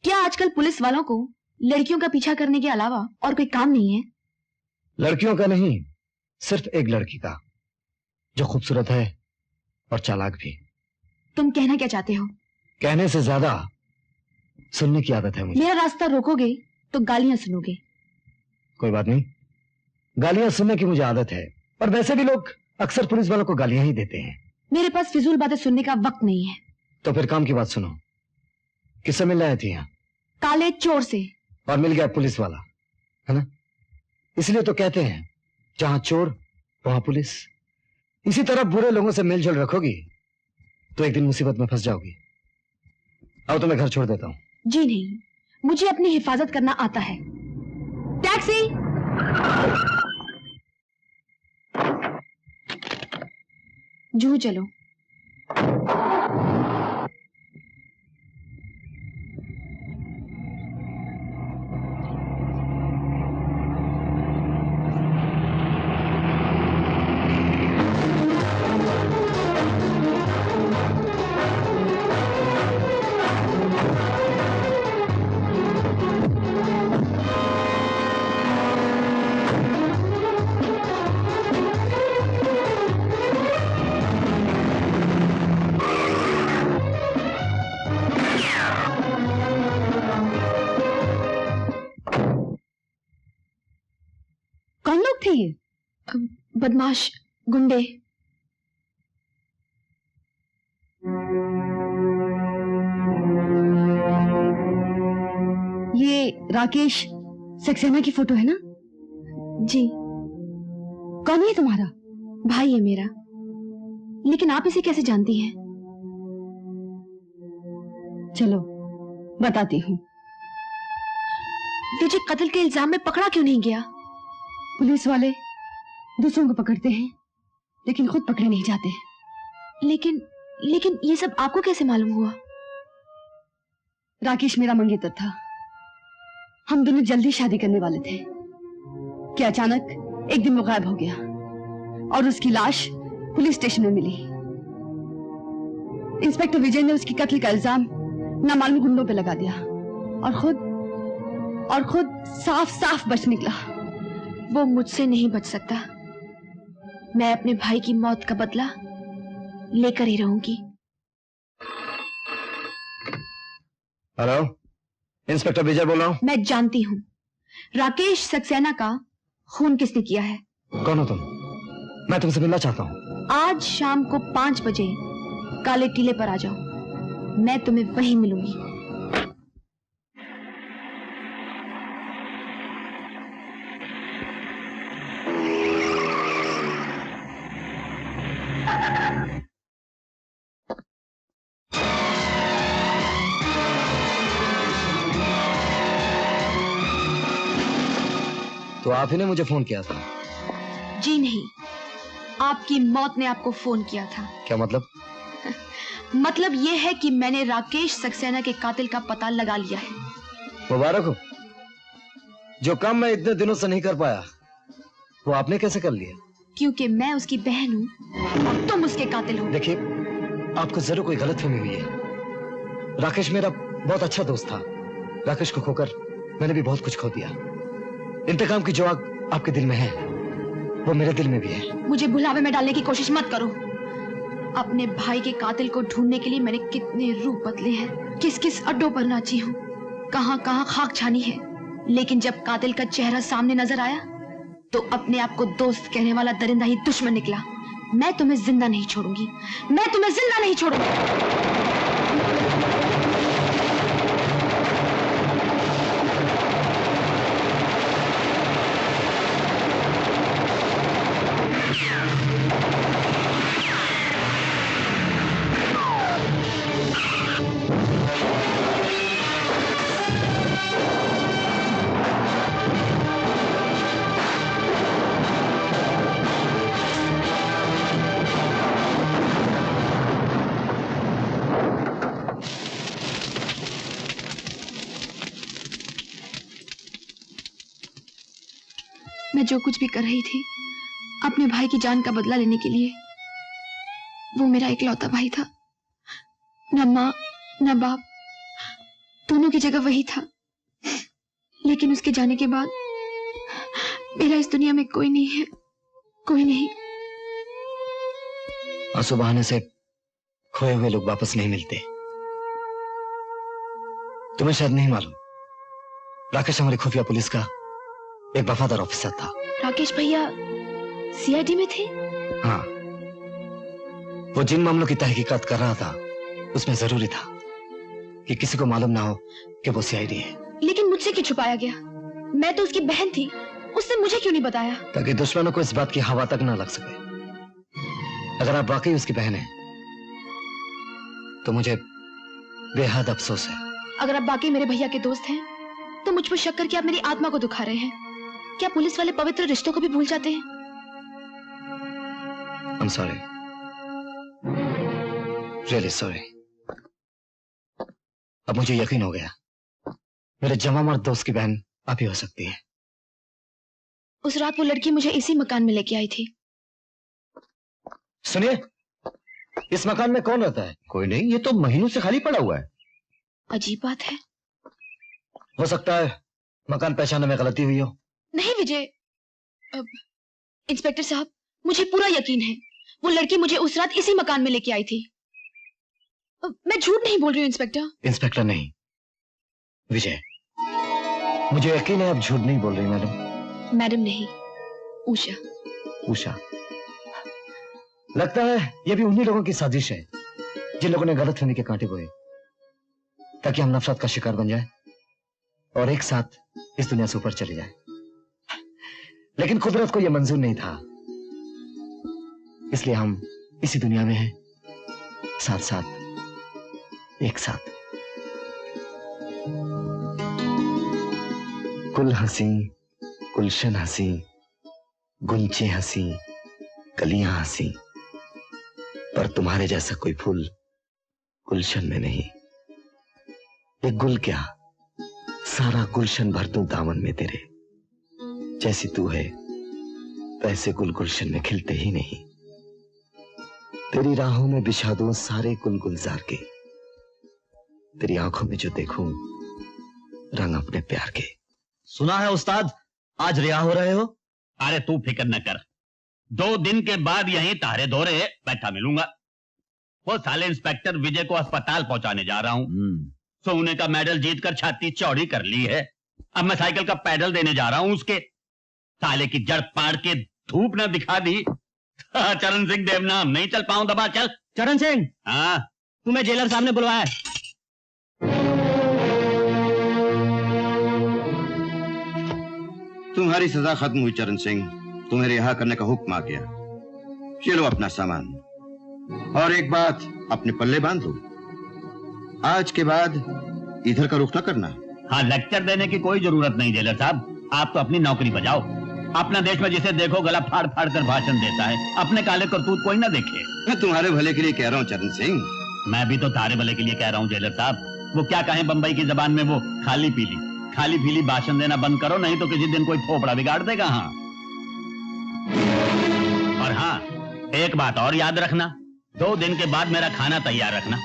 क्या आजकल पुलिस वालों को लड़कियों का पीछा करने के अलावा और कोई काम नहीं है? लड़कियों का नहीं, सिर्फ एक लड़की का, जो खूबसूरत है और चालाक भी। तुम कहना क्या चाहते हो? कहने से ज्यादा सुनने की आदत है मुझे। मेरा रास्ता रोकोगे तो गालियां सुनोगे। कोई बात नहीं, गालियां सुनने की मुझे आदत है, और वैसे भी लोग अक्सर पुलिस वालों को गालियां ही देते हैं। मेरे पास फिजूल बातें सुनने का वक्त नहीं है। तो फिर काम की बात सुनो। किससे मिल रहे थे यहाँ? काले चोर से। और मिल गया पुलिस वाला, है ना? इसलिए तो कहते हैं जहां चोर वहां पुलिस। इसी तरह बुरे लोगों से मेलजोल रखोगी तो एक दिन मुसीबत में फंस जाओगी। अब तो मैं घर छोड़ देता हूँ। जी नहीं, मुझे अपनी हिफाजत करना आता है। टैक्सी! जूहू चलो। बदमाश गुंडे। ये राकेश सक्सेना की फोटो है ना? जी। कौन है तुम्हारा? भाई है मेरा। लेकिन आप इसे कैसे जानती हैं? चलो बताती हूँ। तुझे कत्ल के इल्जाम में पकड़ा क्यों नहीं गया? पुलिस वाले दूसरों को पकड़ते हैं लेकिन खुद पकड़े नहीं जाते। लेकिन ये सब आपको कैसे मालूम हुआ? राकेश मेरा मंगेतर था। हम दोनों जल्दी शादी करने वाले थे कि अचानक एक दिन वो गायब हो गया और उसकी लाश पुलिस स्टेशन में मिली। इंस्पेक्टर विजय ने उसकी कत्ल का इल्जाम नामालूम गुंडों पे लगा दिया और खुद साफ साफ बच निकला। वो मुझसे नहीं बच सकता। मैं अपने भाई की मौत का बदला लेकर ही रहूंगी। हेलो, इंस्पेक्टर विजय बोल रहा हूं। मैं जानती हूं राकेश सक्सेना का खून किसने किया है। कौन हो तुम? मैं तुमसे मिलना चाहता हूं। आज शाम को 5 बजे काले टीले पर आ जाओ, मैं तुम्हें वहीं मिलूंगी। तो आप ही ने मुझे फोन किया था? जी नहीं, आपकी मौत ने आपको फोन किया था। क्या मतलब? मतलब ये है कि मैंने राकेश सक्सेना के कातिल का पता लगा लिया है। मुबारक हो। जो काम मैं इतने दिनों से नहीं कर पाया वो आपने कैसे कर लिया? क्योंकि मैं उसकी बहन हूँ और तुम उसके कातिल हो। देखिए, आपको जरूर कोई गलतफहमी हुई है। राकेश मेरा बहुत अच्छा दोस्त था। राकेश को खोकर मैंने भी बहुत कुछ खो दिया। इंतकाम की जो आग आपके दिल में है वो मेरे दिल में भी है। मुझे भुलावे में डालने की कोशिश मत करो। अपने भाई के कातिल को ढूंढने के लिए मैंने कितने रूप बदले हैं, किस किस अड्डों पर नाची हूँ, कहां कहां खाक छानी है, लेकिन जब कातिल का चेहरा सामने नजर आया तो अपने आप को दोस्त कहने वाला दरिंदा ही दुश्मन निकला। मैं तुम्हें जिंदा नहीं छोड़ूंगी, मैं तुम्हें जिंदा नहीं छोड़ूंगी। मैं जो कुछ भी कर रही थी अपने भाई की जान का बदला लेने के लिए। वो मेरा इकलौता भाई था, न माँ न बाप, दोनों की जगह वही था। लेकिन उसके जाने के बाद मेरा इस दुनिया में कोई नहीं है, कोई नहीं। आंसू बहाने से खोए हुए लोग वापस नहीं मिलते। तुम्हें शायद नहीं मालूम, राकेश हमारी खुफिया पुलिस का एक वफादार ऑफिसर था। राकेश भैया सीआईडी में थे? हाँ, वो जिन मामलों की तहकीकात कर रहा था उसमें जरूरी था कि किसी को मालूम ना हो कि वो सीआईडी है। लेकिन मुझसे क्यों छुपाया गया? मैं तो उसकी बहन थी, उसने मुझे क्यों नहीं बताया? ताकि दुश्मनों को इस बात की हवा तक ना लग सके। अगर आप वाकई उसकी बहन हैं, तो मुझे बेहद अफसोस है। अगर आप वाकई मेरे भैया के दोस्त हैं, तो मुझ पर शक करके आप मेरी आत्मा को दुखा रहे हैं। क्या पुलिस वाले पवित्र रिश्तों को भी भूल जाते हैं? I'm sorry. Really sorry. अब मुझे यकीन हो गया, मेरे जमा मर्द दोस्त की बहन आप ही हो सकती है। उस रात वो लड़की मुझे इसी मकान में लेके आई थी। सुनिए, इस मकान में कौन रहता है? कोई नहीं, ये तो महीनों से खाली पड़ा हुआ है। अजीब बात है। हो सकता है मकान पहचानने में गलती हुई हो। नहीं विजय, इंस्पेक्टर साहब, मुझे पूरा यकीन है वो लड़की मुझे उस रात इसी मकान में लेके आई थी। मैं झूठ नहीं बोल रही हूँ इंस्पेक्टर। इंस्पेक्टर नहीं, विजय, मुझे यकीन है आप झूठ नहीं बोल रही मैडम। मैडम नहीं, उषा। उषा, लगता है ये भी उन्हीं लोगों की साजिश है जिन लोगों ने गलतफहमी के कांटे बोए ताकि हम नफरत का शिकार बन जाए और एक साथ इस दुनिया से ऊपर चले जाए। लेकिन कुदरत को यह मंजूर नहीं था, इसलिए हम इसी दुनिया में हैं, साथ साथ, एक साथ। कुल हंसी, गुलशन हंसी, गुंचे हंसी, कलियां हंसी, पर तुम्हारे जैसा कोई फूल गुलशन में नहीं। एक गुल क्या, सारा गुलशन भर दूं दामन में तेरे। जैसी तू है वैसे गुल गुलशन में खिलते ही नहीं। तेरी राहों में बिछा दूं सारे गुल गुलजार के। तेरी आंखों में जो देखूं रंग अपने प्यार के। सुना है उस्ताद आज रिहा हो रहे हो? अरे तू फिक्र न कर, 2 दिन के बाद यहीं तारे धोरे बैठा मिलूंगा। वो साले इंस्पेक्टर विजय को अस्पताल पहुंचाने जा रहा हूं। सोने का मेडल जीतकर छाती चौड़ी कर ली है। अब मैं साइकिल का पैडल देने जा रहा हूं उसके। साले की जड़ पाड़ के धूप न दिखा दी। चरण सिंह देवनाम नहीं चल पाऊं, दबा चल। चरण सिंह, हाँ तुम्हें जेलर साहब ने बुलवाया। तुम्हारी सजा खत्म हुई चरण सिंह, तुम्हें रिहा करने का हुक्म आ गया। चलो अपना सामान और एक बात अपने पल्ले बांध लो, आज के बाद इधर का रुख न करना। हाँ, लेक्चर देने की कोई जरूरत नहीं जेलर साहब, आप तो अपनी नौकरी बजाओ। अपना देश में जिसे देखो गला फाड़ फाड़ कर भाषण देता है, अपने काले करतूत कोई ना देखे। मैं तुम्हारे भले के लिए कह रहा हूँ चरण सिंह। मैं भी तो तारे भले के लिए कह रहा हूँ जेलर साहब। वो क्या कहें बंबई की जबान में, वो खाली पीली भाषण देना बंद करो, नहीं तो किसी दिन कोई फोपड़ा बिगाड़ देगा। हाँ, और हाँ, एक बात और याद रखना, 2 दिन के बाद मेरा खाना तैयार रखना।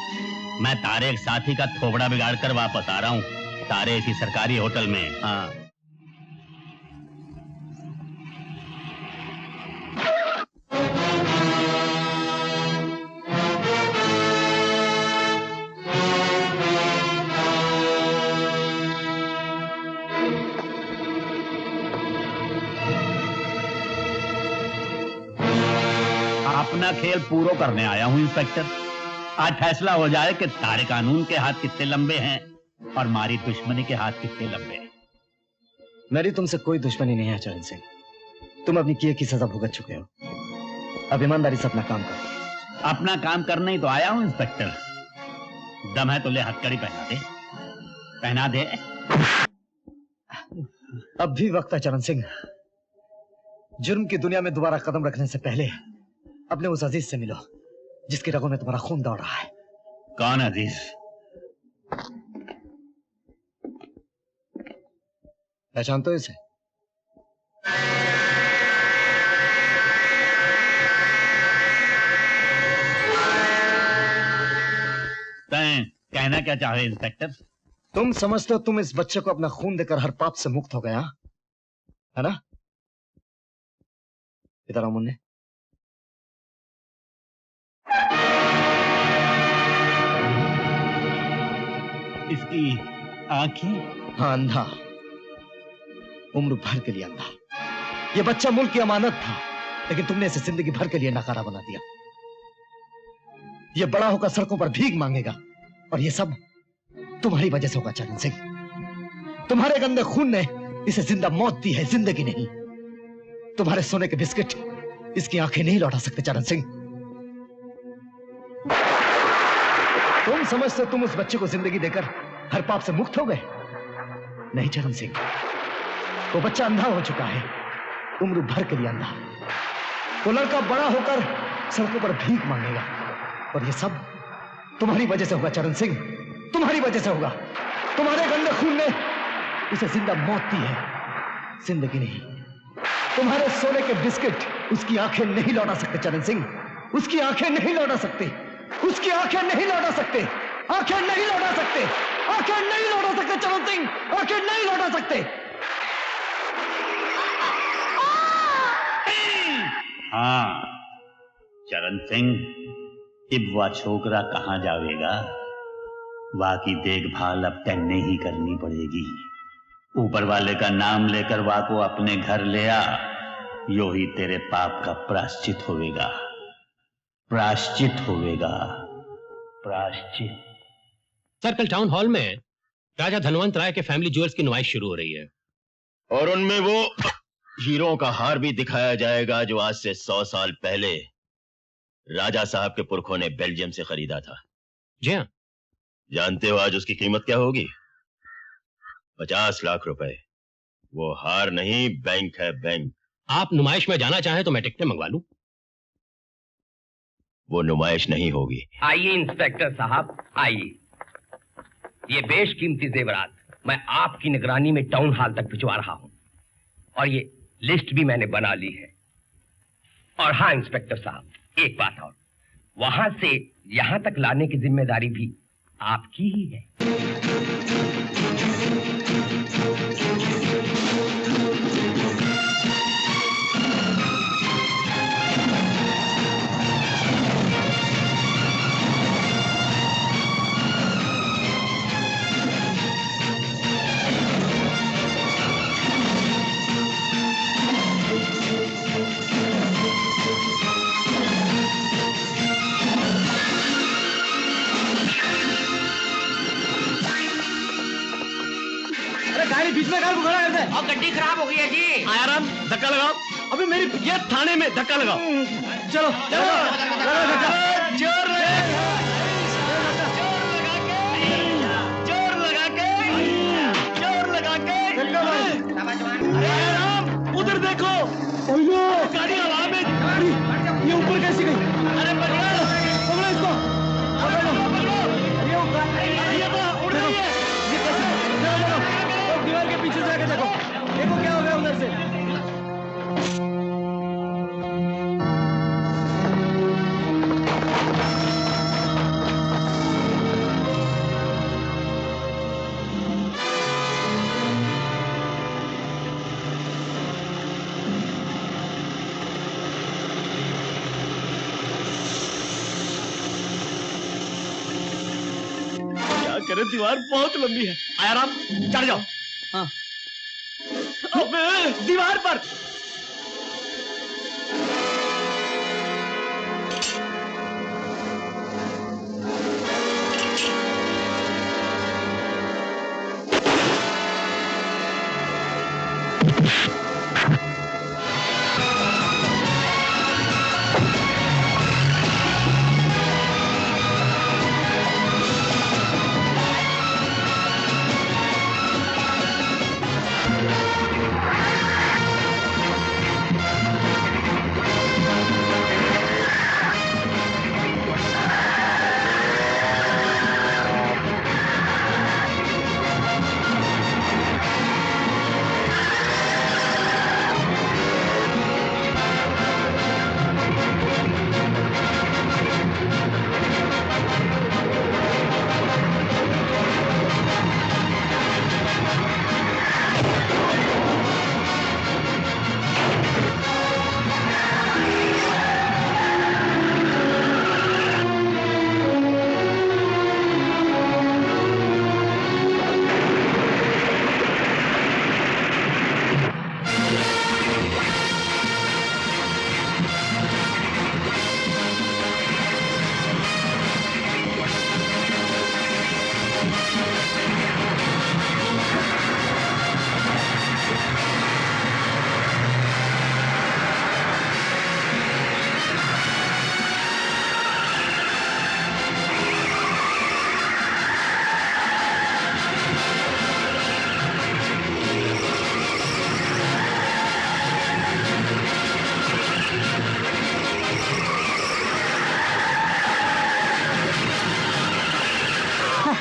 मैं तारे एक साथी का थोबड़ा बिगाड़ कर वापस आ रहा हूँ, तारे इसी सरकारी होटल में। हाँ, अपना खेल पूरा करने आया हूं इंस्पेक्टर। आज फैसला हो जाए कि तारे कानून के हाथ कितने लंबे हैं और हमारी दुश्मनी के हाथ कितने लंबे हैं। मेरी तुमसे कोई दुश्मनी नहीं है चरण सिंह, तुम अपनी किए की सजा भुगत चुके हो। अब ईमानदारी से अपना काम करो। अपना काम करने ही तो आया हूं इंस्पेक्टर। दम है तो ले हथकड़ी पहना दे। अब भी वक्त है चरण सिंह, जुर्म की दुनिया में दोबारा कदम रखने से पहले अपने उस अजीज से मिलो जिसकी रगों में तुम्हारा खून दौड़ रहा है। कौन अजीज? पहचानते हो इसे? कहना क्या चाहे इंस्पेक्टर? तुम समझते हो तुम इस बच्चे को अपना खून देकर हर पाप से मुक्त हो गया, है ना? इधर आओ मुन्ने। इसकी आंखें? हाँ, अंधा, उम्र भर के लिए अंधा। ये बच्चा मुल्क की अमानत था, लेकिन तुमने इसे जिंदगी भर के लिए नकारा बना दिया। ये बड़ा होकर सड़कों पर भीख मांगेगा, और ये सब तुम्हारी वजह से होगा चरण सिंह। तुम्हारे गंदे खून ने इसे जिंदा मौत दी है, जिंदगी नहीं। तुम्हारे सोने के बिस्किट इसकी आंखें नहीं लौटा सकते चरण सिंह। तुम समझते हो तुम उस बच्चे को जिंदगी देकर हर पाप से मुक्त हो गए? नहीं चरण सिंह, वो बच्चा अंधा हो चुका है, उम्र भर के लिए अंधा। वो लड़का बड़ा होकर सड़कों पर भीख मांगेगा, और ये सब तुम्हारी वजह से होगा चरण सिंह, तुम्हारी वजह से होगा। तुम्हारे गंदे खून ने उसे जिंदा मौत दी है, जिंदगी नहीं। तुम्हारे सोने के बिस्किट उसकी आंखें नहीं लौटा सकते चरण सिंह, उसकी आंखें नहीं लौटा सकते, उसकी आंखें नहीं लौटा सकते, आंखें नहीं लौटा सकते, आंखें नहीं लौटा सकते चरण सिंह, आंखें नहीं लौटा सकते। हाँ चरण सिंह, अब वह छोकरा कहाँ जावेगा? वाह की देखभाल अब तन्ने ही करनी पड़ेगी। ऊपर वाले का नाम लेकर वाह को अपने घर ले आ, यो ही तेरे पाप का प्रायश्चित होवेगा, प्रायश्चित होवेगा, प्रायश्चित। सर्कल टाउन हॉल में राजा धनवंत राय के फैमिली ज्वेल्स की नुमाइश शुरू हो रही है, और उनमें वो हीरों का हार भी दिखाया जाएगा जो आज से 100 साल पहले राजा साहब के पुरखों ने बेल्जियम से खरीदा था। जी हाँ। जानते हो आज उसकी कीमत क्या होगी? 50 लाख रुपए। वो हार नहीं, बैंक है, बैंक। आप नुमाइश में जाना चाहें तो मैं टिकटें मंगवा लूं। वो नुमाइश नहीं होगी। आइए इंस्पेक्टर साहब, आइए। ये बेशकीमती जेवरात मैं आपकी निगरानी में टाउन हॉल तक भिजवा रहा हूं, और ये लिस्ट भी मैंने बना ली है। और हाँ इंस्पेक्टर साहब, एक बात और, वहां से यहां तक लाने की जिम्मेदारी भी आपकी ही है। बीच में कार को खड़ा करते हैं। और गड्डी खराब हो गई है जी। आराम, धक्का लगाओ। अभी मेरी ये थाने में धक्का लगाओ। चलो चलो जोर लगा के आराम। उधर देखो, गाड़ी हवा में। ये ऊपर कैसे गई? अरे पकड़ो इसको, पकड़ो। ये उड़ रही है। ये कैसे? दीवार के पीछे जाके देखो, देखो क्या हो गया उधर से। क्या करे, दीवार बहुत लंबी है। आराम, चढ़ जाओ। हाँ। दीवार पर।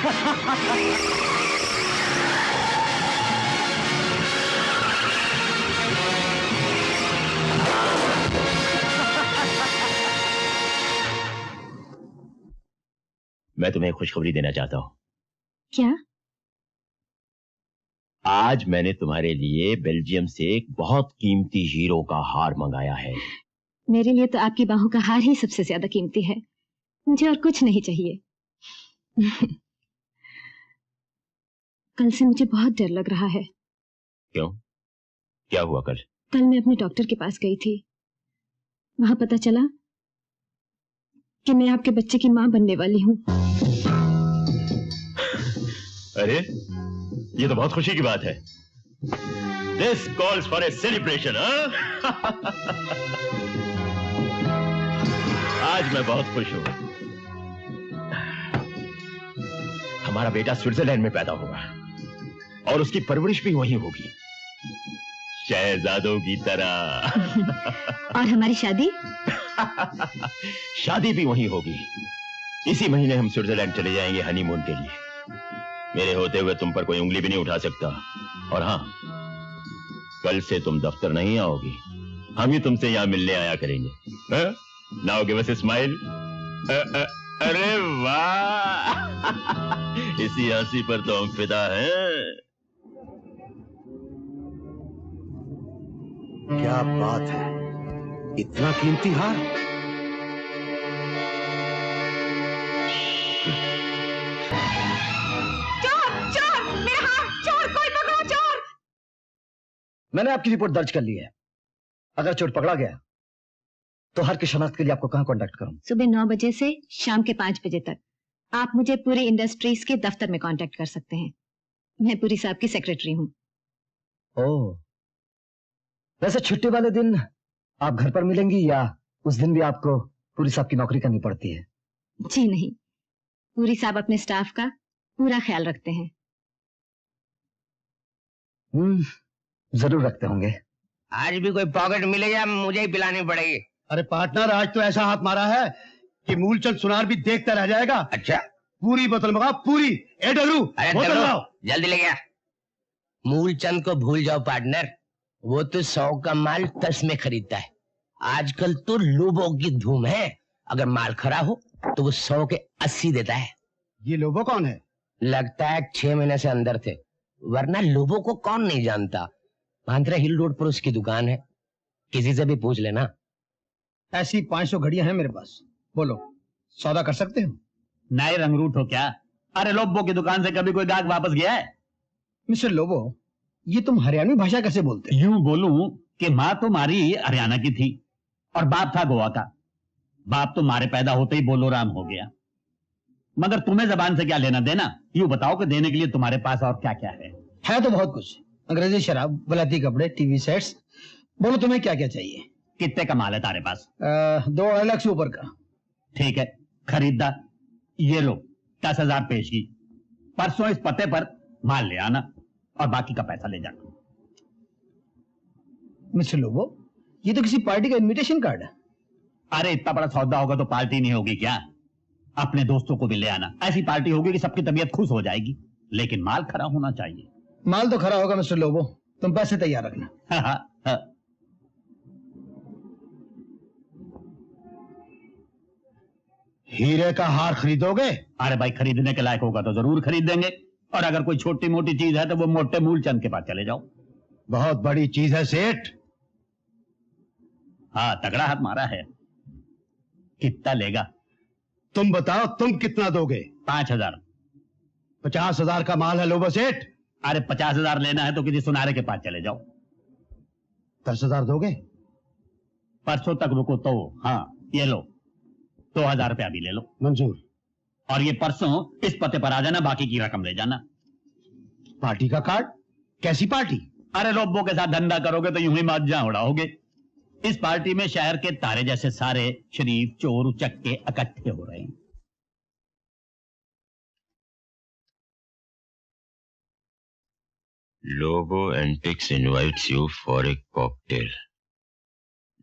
मैं तुम्हें खुशखबरी देना चाहता हूं। क्या? आज मैंने तुम्हारे लिए बेल्जियम से एक बहुत कीमती हीरो का हार मंगाया है। मेरे लिए तो आपकी बाहों का हार ही सबसे ज्यादा कीमती है। मुझे और कुछ नहीं चाहिए। कल से मुझे बहुत डर लग रहा है। क्यों? क्या हुआ कल? कल मैं अपने डॉक्टर के पास गई थी। वहां पता चला कि मैं आपके बच्चे की मां बनने वाली हूँ। अरे ये तो बहुत खुशी की बात है। This calls for a celebration, आज मैं बहुत खुश हूं। हमारा बेटा स्विट्जरलैंड में पैदा होगा और उसकी परवरिश भी वहीं होगी, शहजादों की तरह। और हमारी शादी? शादी भी वहीं होगी। इसी महीने हम स्विट्जरलैंड चले जाएंगे हनीमून के लिए। मेरे होते हुए तुम पर कोई उंगली भी नहीं उठा सकता। और हाँ, कल से तुम दफ्तर नहीं आओगी, हम ही तुमसे यहां मिलने आया करेंगे। Now give us a smile. अरे वाह, इसी हंसी पर तो हम फिदा हैं। क्या बात है, इतना कीमती हार? मैंने आपकी रिपोर्ट दर्ज कर ली है। अगर चोर पकड़ा गया तो हर की शनाख्त के लिए आपको कहां कांटेक्ट करूं? सुबह 9 बजे से शाम के 5 बजे तक आप मुझे पूरी इंडस्ट्रीज के दफ्तर में कांटेक्ट कर सकते हैं। मैं पूरी साहब की सेक्रेटरी हूं। ओह, वैसे छुट्टी वाले दिन आप घर पर मिलेंगी या उस दिन भी आपको पूरी साहब की नौकरी करनी पड़ती है? जी नहीं, पूरी साहब अपने स्टाफ का पूरा ख्याल रखते हैं। जरूर रखते होंगे। आज भी कोई पॉकेट मिलेगा, मुझे ही पिलानी पड़ेगी। अरे पार्टनर, आज तो ऐसा हाथ मारा है कि मूलचंद सुनार भी देखता रह जाएगा। अच्छा, पूरी बोतल मंगा, पूरी। ए डगरू, बोतल लाओ। जल्दी ले गया। मूलचंद को भूल जाओ पार्टनर, वो तो 100 का माल 10 में खरीदता है। आजकल तो लोबो की धूम है, अगर माल खरा हो तो वो 100 के 80 देता है। ये लोबो कौन है? लगता है 6 महीने से अंदर थे, वरना लोबो को कौन नहीं जानता। भांतरा हिल रोड पर उसकी दुकान है, किसी से भी पूछ लेना। ऐसी 500 घड़ियां हैं मेरे पास, बोलो सौदा कर सकते हो? नए रंगरूट हो क्या? अरे लोबो की दुकान से कभी कोई गाहक वापस गया है? मिस्टर लोबो, ये तुम हरियाणवी भाषा कैसे बोलते? यूं बोलूं कि माँ तो मारी हरियाणा की थी और बाप था गोवा का। बाप तो मारे पैदा होते ही बोलो राम हो गया। मगर तुम्हें जबान से क्या लेना देना? यूं बताओ कि देने के लिए तुम्हारे पास और क्या क्या है तो बहुत कुछ। अंग्रेजी शराब, बलाती कपड़े, टीवी सेट्स। बोलो तुम्हें क्या क्या चाहिए? कितने का माल है तारे पास? 2-2.5 लाख से ऊपर का। ठीक है, खरीदा। ये लो 10,000 पेशगी। परसों इस पते पर माल ले आना और बाकी का पैसा ले जाना। मिस्टर लोबो, ये तो किसी पार्टी का इनविटेशन कार्ड है। अरे इतना बड़ा सौदा होगा तो पार्टी नहीं होगी क्या? अपने दोस्तों को भी ले आना। ऐसी पार्टी होगी कि सबकी तबीयत खुश हो जाएगी, लेकिन माल खरा होना चाहिए। माल तो खरा होगा मिस्टर लोबो, तुम पैसे तैयार रखना। हाँ। हीरे का हार खरीदोगे? अरे भाई, खरीदने के लायक होगा तो जरूर खरीद देंगे, और अगर कोई छोटी मोटी चीज है तो वो मोटे मूलचंद के पास चले जाओ। बहुत बड़ी चीज है सेठ। हाँ, तगड़ा हाथ मारा है। कितना लेगा? तुम बताओ, तुम कितना दोगे? 5,000। 50,000 का माल है लोबो सेठ। अरे 50,000 लेना है तो किसी सुनारे के पास चले जाओ। 10,000 दोगे? परसों तक रुको तो। हाँ, ये लो 2,000 रुपया भी ले लो। मंजूर। और ये परसों इस पते पर आ जाना, बाकी की रकम ले जाना। पार्टी का कार्ड? कैसी पार्टी? अरे लोबो के साथ धंधा करोगे तो यूं ही मौजा उड़ाओगे। इस पार्टी में शहर के तारे जैसे सारे शरीफ चोर उचक्के इकट्ठे हो रहे हैं। Lobo Antiques invites you for a cocktail.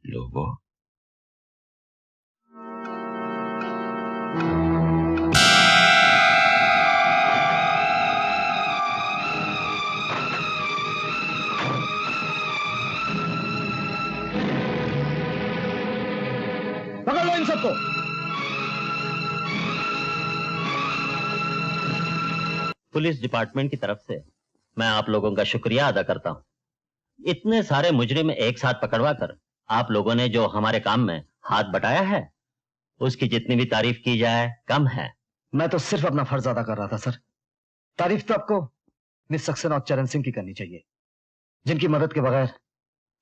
Lobo? Police department की तरफ से मैं आप लोगों का शुक्रिया अदा करता हूं। इतने सारे मुजरिम एक साथ पकड़वा कर आप लोगों ने जो हमारे काम में हाथ बटाया है, उसकी जितनी भी तारीफ की जाए कम है। मैं तो सिर्फ अपना फर्ज अदा कर रहा था सर। तारीफ तो आपको मिस सक्सेना और चरण सिंह की करनी चाहिए, जिनकी मदद के बगैर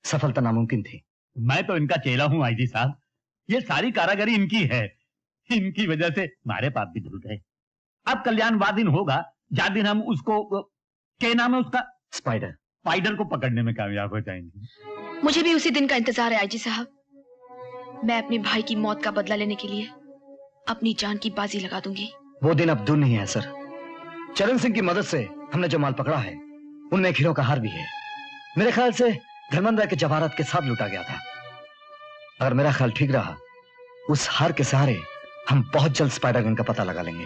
सफलता नामुमकिन थी। मैं तो इनका चेला हूं आईजी साहब, ये सारी कारागरी इनकी है। इनकी वजह से हमारे पाप भी धुल गए। अब कल्याणवाद दिन होगा जहाँ दिन हम उसको, क्या नाम है उसका, स्पाइडर को पकड़ने में कामयाब हो जाएंगे। मुझे भी उसी दिन का इंतजार है आईजी साहब। मैं अपने भाई की मौत का बदला लेने के लिए अपनी जान की बाजी लगा दूंगी। वो दिन अब दूर नहीं है सर। चरण सिंह की मदद से हमने जो माल पकड़ा है उनमें एक हीरो का हार भी है। मेरे ख्याल से धर्मेंद्र के जवाहरात के साथ लूटा गया था। अगर मेरा ख्याल ठीक रहा, उस हार के सहारे हम बहुत जल्द स्पाइडर गन का पता लगा लेंगे।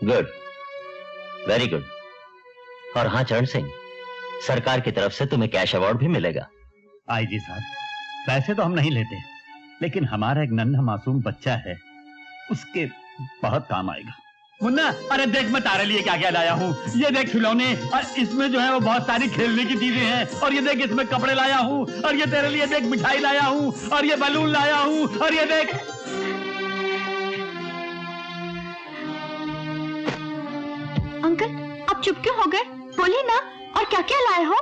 Good, very good. और हाँ चरण सिंह, सरकार की तरफ से तुम्हें कैश अवार्ड भी मिलेगा। आईजी साहब, पैसे तो हम नहीं लेते, लेकिन हमारा एक नन्हा मासूम बच्चा है, उसके बहुत काम आएगा। मुन्ना, अरे देख मैं तारे लिए क्या क्या लाया हूँ। ये देख खिलौने, और इसमें जो है वो बहुत सारी खेलने की चीजें हैं। और ये देख इसमें कपड़े लाया हूँ, और ये तेरे लिए देख मिठाई लाया हूँ, और ये बैलून लाया हूँ, और ये देख। अंकल, आप चुप क्यों हो गए? बोलिए ना, और क्या क्या लाए हो?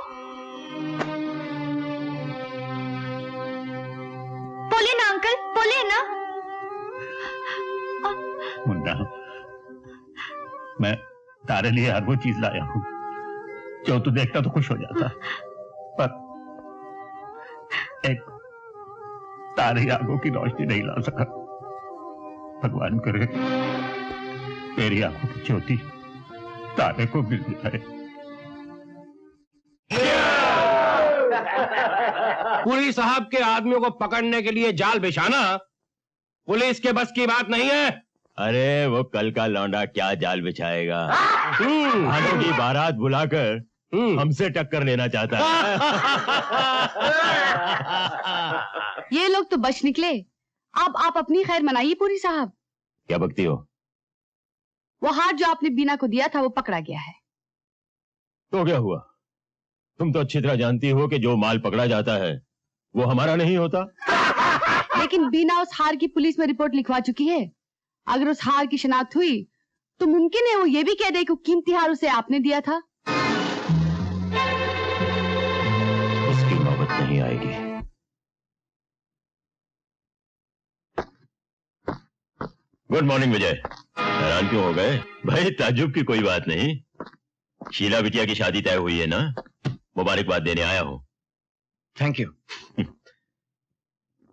बोलिए ना अंकल, बोलिए ना। मुन्ना, मैं तारे लिए हर वो चीज लाया हूँ जो तू देखता तो खुश हो जाता, पर एक तारे आंखों की रोशनी नहीं ला सका। भगवान करे तेरी आंखों की ज्योति तारे को मिल जाए। पुलिस साहब के आदमियों को पकड़ने के लिए जाल बिछाना पुलिस के बस की बात नहीं है। अरे वो कल का लौंडा क्या जाल बिछाएगा? आनंद की बारात बुलाकर हमसे टक्कर लेना चाहता है। ये लोग तो बच निकले। अब आप अपनी खैर मनाइए पूरी साहब। क्या बकती हो? वो हार जो आपने बीना को दिया था वो पकड़ा गया है। तो क्या हुआ? तुम तो अच्छी तरह जानती हो कि जो माल पकड़ा जाता है वो हमारा नहीं होता। लेकिन बीना उस हार की पुलिस में रिपोर्ट लिखवा चुकी है। अगर उस हार की शिनाख्त हुई तो मुमकिन है वो ये भी कह दे कि कीमती हार उसे आपने दिया था। उसकी नौबत नहीं आएगी। गुड मॉर्निंग विजय। हैरान क्यों हो गए? भाई ताज्जुब की कोई बात नहीं। शीला बिटिया की शादी तय हुई है ना, मुबारकबाद देने आया हूं। Thank you.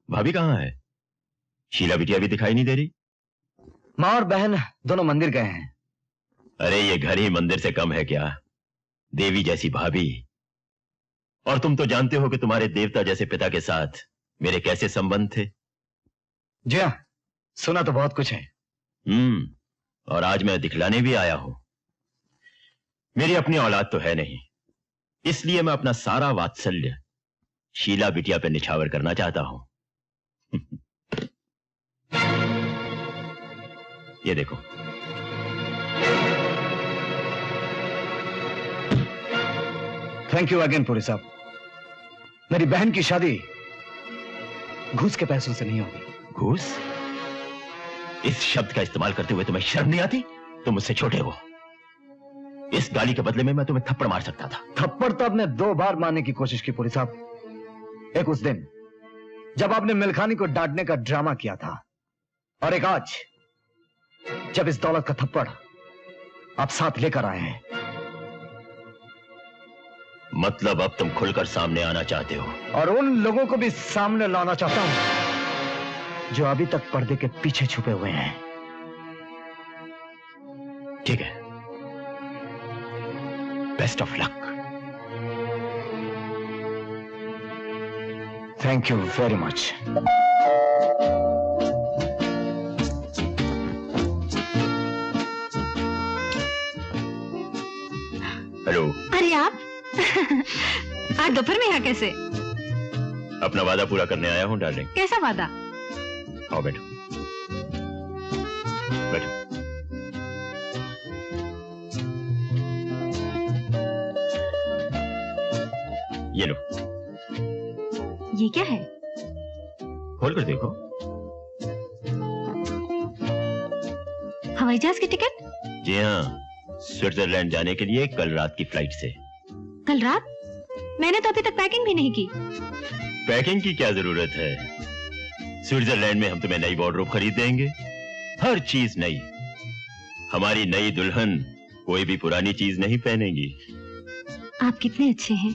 भाभी कहाँ है? शीला बिटिया भी दिखाई नहीं दे रही। माँ और बहन दोनों मंदिर गए हैं। अरे ये घर ही मंदिर से कम है क्या? देवी जैसी भाभी। और तुम तो जानते हो कि तुम्हारे देवता जैसे पिता के साथ मेरे कैसे संबंध थे। जी हाँ, सुना तो बहुत कुछ है। और आज मैं दिखलाने भी आया हूं। मेरी अपनी औलाद तो है नहीं, इसलिए मैं अपना सारा वात्सल्य शीला बिटिया पे निछावर करना चाहता हूं। ये देखो। थैंक यू अगेन पुरी साहब। मेरी बहन की शादी घूस के पैसों से नहीं होगी। घूस? इस शब्द का इस्तेमाल करते हुए तुम्हें शर्म नहीं आती? तुम मुझसे छोटे हो। इस गाली के बदले में मैं तुम्हें थप्पड़ मार सकता था। थप्पड़ तो आपने 2 बार मारने की कोशिश की पुरी साहब। एक उस दिन जब आपने मिल्खानी को डांटने का ड्रामा किया था, और एक आज जब इस दौलत का थप्पड़ आप साथ लेकर आए हैं। मतलब अब तुम खुलकर सामने आना चाहते हो? और उन लोगों को भी सामने लाना चाहता हूं जो अभी तक पर्दे के पीछे छुपे हुए हैं। ठीक है, best of luck. Thank you very much. Hello. अरे आप आज दोपहर में यहाँ कैसे? अपना वादा पूरा करने आया हूं डार्लिंग। कैसा वादा? आओ बैठो। बैठो। ये लो। ये क्या है? खोल कर देखो। हवाई जहाज की टिकट? जी हाँ, स्विट्जरलैंड जाने के लिए कल रात की फ्लाइट से। कल रात? मैंने तो अभी तक पैकिंग भी नहीं की। पैकिंग की क्या जरूरत है? स्विट्जरलैंड में हम तुम्हें नई वार्डरोब खरीद देंगे, हर चीज नई। हमारी नई दुल्हन कोई भी पुरानी चीज नहीं पहनेगी। आप कितने अच्छे हैं,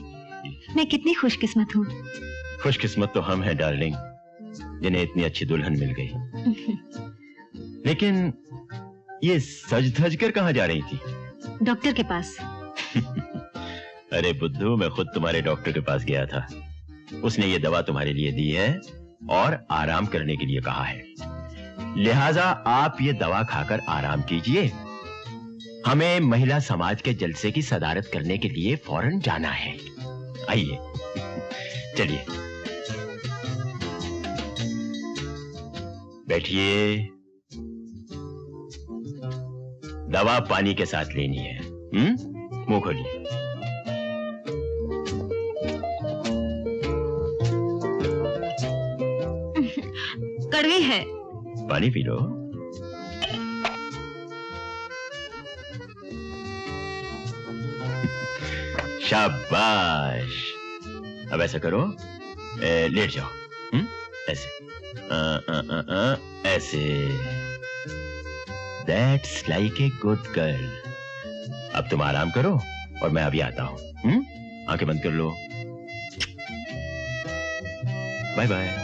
मैं कितनी खुशकिस्मत हूँ। खुशकिस्मत तो हम हैं डार्लिंग, जिन्हें इतनी अच्छी दुल्हन मिल गई। लेकिन ये सज धज कर कहाँ जा रही थी? डॉक्टर के पास। अरे बुद्धू, मैं खुद तुम्हारे डॉक्टर के पास गया था। उसने ये दवा तुम्हारे लिए दी है और आराम करने के लिए कहा है। लिहाजा आप ये दवा खाकर आराम कीजिए। हमें महिला समाज के जलसे की सदारत करने के लिए फौरन जाना है। आइए, चलिए बैठिए। दवा पानी के साथ लेनी है। मुंह खोलिए। कड़वी है। पानी पी लो। शाबाश। अब ऐसा करो, लेट जाओ। ऐसे ऐसे। That's like a good girl. अब तुम आराम करो और मैं अभी आता हूं। आंखें बंद कर लो। Bye bye.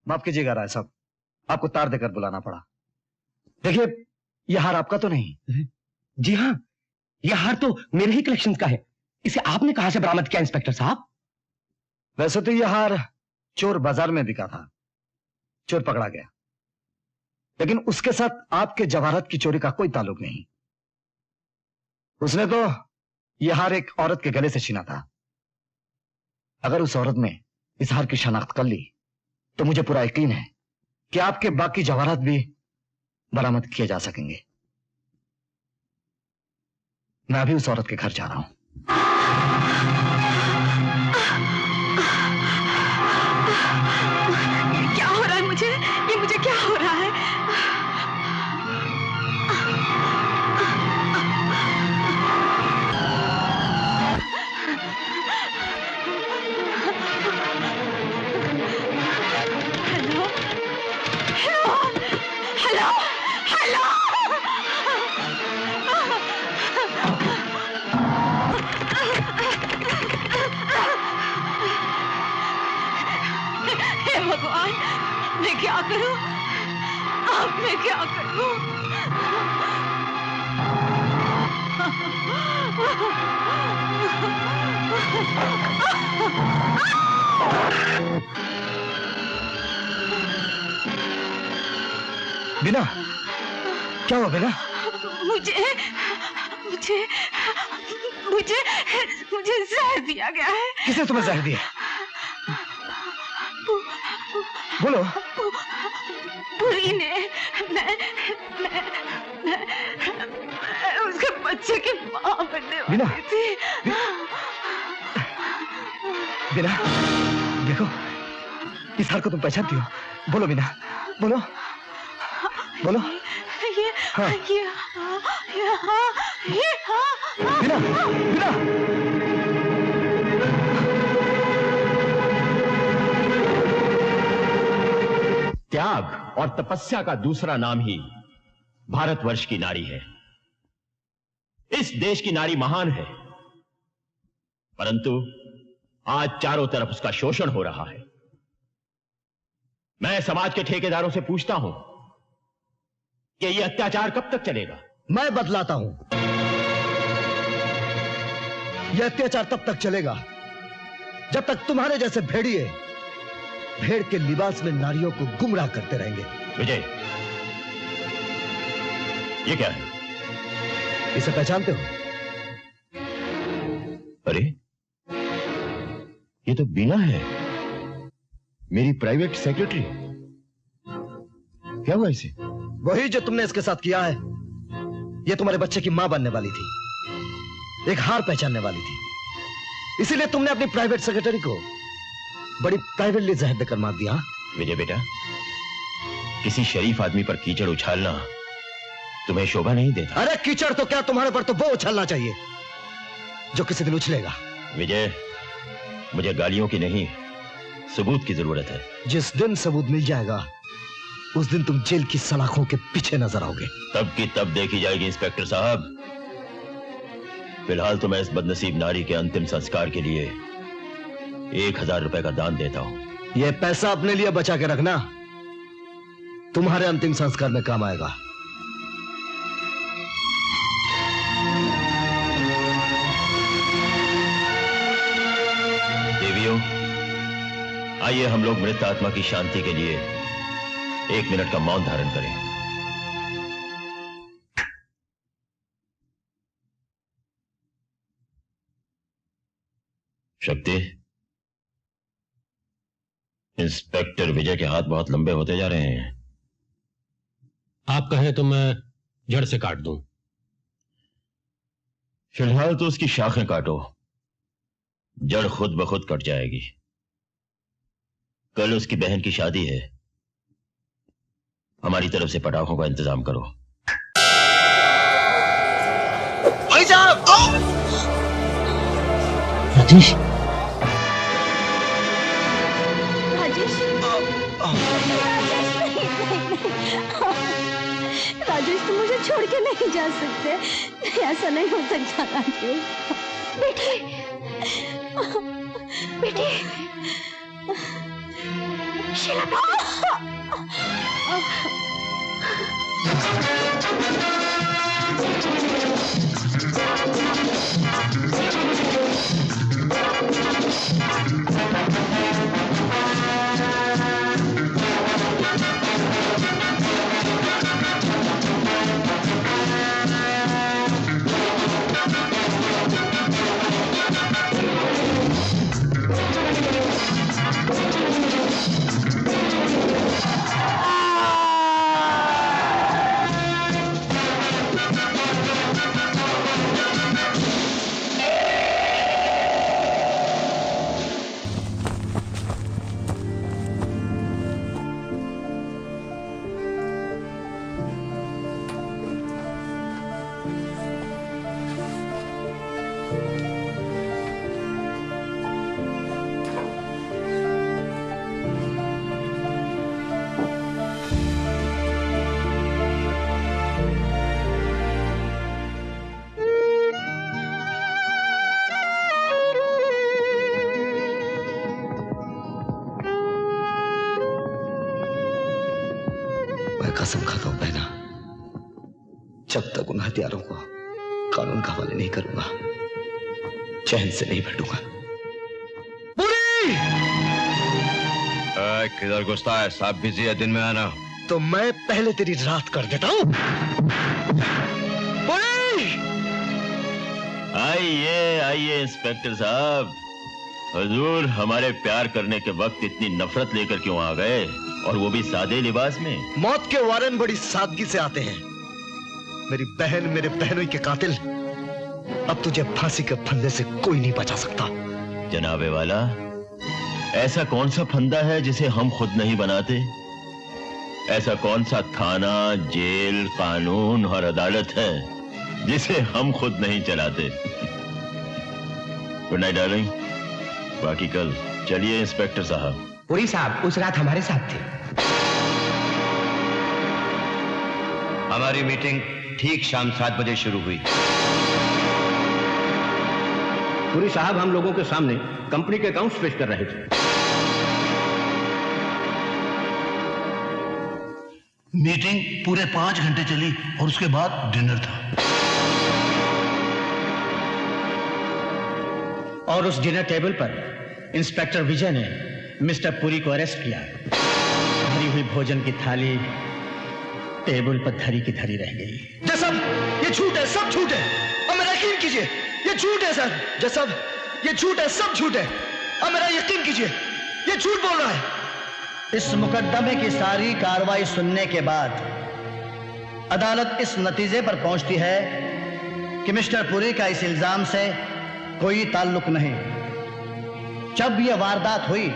माफ कीजिएगा राय साहब, आपको तार देकर बुलाना पड़ा। देखिए, यह हार आपका तो नहीं? जी हाँ, यह हार तो मेरे ही कलेक्शन का है। इसे आपने कहां से बरामद किया इंस्पेक्टर साहब? वैसे तो यह हार चोर बाजार में बिका था, चोर पकड़ा गया, लेकिन उसके साथ आपके जवाहरात की चोरी का कोई ताल्लुक नहीं। उसने तो यह हार एक औरत के गले से छीना था। अगर उस औरत ने इस हार की शनाख्त कर ली तो मुझे पूरा यकीन है कि आपके बाकी जवाहरात भी बरामद किए जा सकेंगे। मैं अभी उस औरत के घर जा रहा हूं। क्या हो रहा है मुझे? ये मुझे क्या हो रहा है? भगवान, मैं क्या करूं? अब मैं क्या करूं? बिना, क्या हुआ बिना? मुझे मुझे मुझे मुझे जहर दिया गया है। किसने तुम्हें जहर दिया? बोलो। बुरी ने। मैं उसके बच्चे की मां बनने वाली थी। बिना, देखो, इस हार को तुम पहचानती हो? बोलो बिना, बोलो बोलो। हाँ। बिना, बिना। त्याग और तपस्या का दूसरा नाम ही भारतवर्ष की नारी है। इस देश की नारी महान है, परंतु आज चारों तरफ उसका शोषण हो रहा है। मैं समाज के ठेकेदारों से पूछता हूं कि यह अत्याचार कब तक चलेगा? मैं बतलाता हूं। यह अत्याचार तब तक चलेगा जब तक तुम्हारे जैसे भेड़िए भेड़ के लिबास में नारियों को गुमराह करते रहेंगे। विजय, ये क्या है? इसे पहचानते हो? अरे, ये तो बीना है, मेरी प्राइवेट सेक्रेटरी। क्या हुआ इसे? वही जो तुमने इसके साथ किया है। ये तुम्हारे बच्चे की मां बनने वाली थी, एक हार पहचानने वाली थी, इसीलिए तुमने अपनी प्राइवेट सेक्रेटरी को बड़ी प्राइवेटली जहर देकर मार दिया। विजय बेटा, किसी शरीफ आदमी पर कीचड़ उछालना तुम्हें शोभा नहीं देता। अरे कीचड़ तो क्या, तुम्हारे पर तो वो उछलना चाहिए जो किसी दिन उछलेगा। विजय, मुझे गालियों की नहीं, सबूत की जरूरत है। जिस दिन सबूत मिल जाएगा उस दिन तुम जेल की सलाखों के पीछे नजर आओगे। तब की तब देखी जाएगी इंस्पेक्टर साहब। फिलहाल तो मैं इस बदनसीब नारी के अंतिम संस्कार के लिए 1000 रुपए का दान देता हूं। यह पैसा अपने लिए बचा के रखना, तुम्हारे अंतिम संस्कार में काम आएगा। देवियों, आइए हम लोग मृत आत्मा की शांति के लिए 1 मिनट का मौन धारण करें। शक्ति, इंस्पेक्टर विजय के हाथ बहुत लंबे होते जा रहे हैं। आप कहें तो मैं जड़ से काट दूं। फिलहाल तो उसकी शाखें काटो, जड़ खुद ब खुद कट जाएगी। कल उसकी बहन की शादी है, हमारी तरफ से पटाखों का इंतजाम करो। भाई साहब! राजेश, राजेश, तुम मुझे छोड़ के नहीं जा सकते। ऐसा नहीं हो सकता राजेश। बेटी, बेटी, शीला, कसम खाता हूं बहना, जब तक उन हथियारों को कानून के हवाले नहीं करूंगा, चैन से नहीं बैठूंगा। किधर घुसता है? साहब बिजी है, दिन में आना। तो मैं पहले तेरी रात कर देता हूं। आइए आइए इंस्पेक्टर साहब, हुजूर हमारे प्यार करने के वक्त इतनी नफरत लेकर क्यों आ गए, और वो भी सादे लिबास में? मौत के वारन बड़ी सादगी से आते हैं। मेरी बहन, मेरे बहनों के कातिल, अब तुझे फांसी के फंदे से कोई नहीं बचा सकता। जनाबे वाला, ऐसा कौन सा फंदा है जिसे हम खुद नहीं बनाते? ऐसा कौन सा थाना, जेल, कानून और अदालत है जिसे हम खुद नहीं चलाते? गुड नाइट डार्लिंग, बाकी कल। चलिए इंस्पेक्टर साहब। पुरी साहब उस रात हमारे साथ थे। हमारी मीटिंग ठीक शाम 7 बजे शुरू हुई। पुरी साहब हम लोगों के सामने कंपनी के अकाउंट्स पेश कर रहे थे। मीटिंग पूरे 5 घंटे चली और उसके बाद डिनर था। और उस डिनर टेबल पर इंस्पेक्टर विजय ने मिस्टर पुरी को अरेस्ट किया। भरी हुई भोजन की थाली टेबल पर धरी की धरी रह गई। जसब, ये झूठ है, सब झूठ है। अब मेरा यकीन कीजिए, ये झूठ है सर। जसब, ये झूठ है, सब झूठ है। अब मेरा यकीन कीजिए, ये झूठ बोल रहा है। इस मुकदमे की सारी कार्रवाई सुनने के बाद अदालत इस नतीजे पर पहुंचती है कि मिस्टर पुरी का इस इल्जाम से कोई ताल्लुक नहीं। जब यह वारदात हुई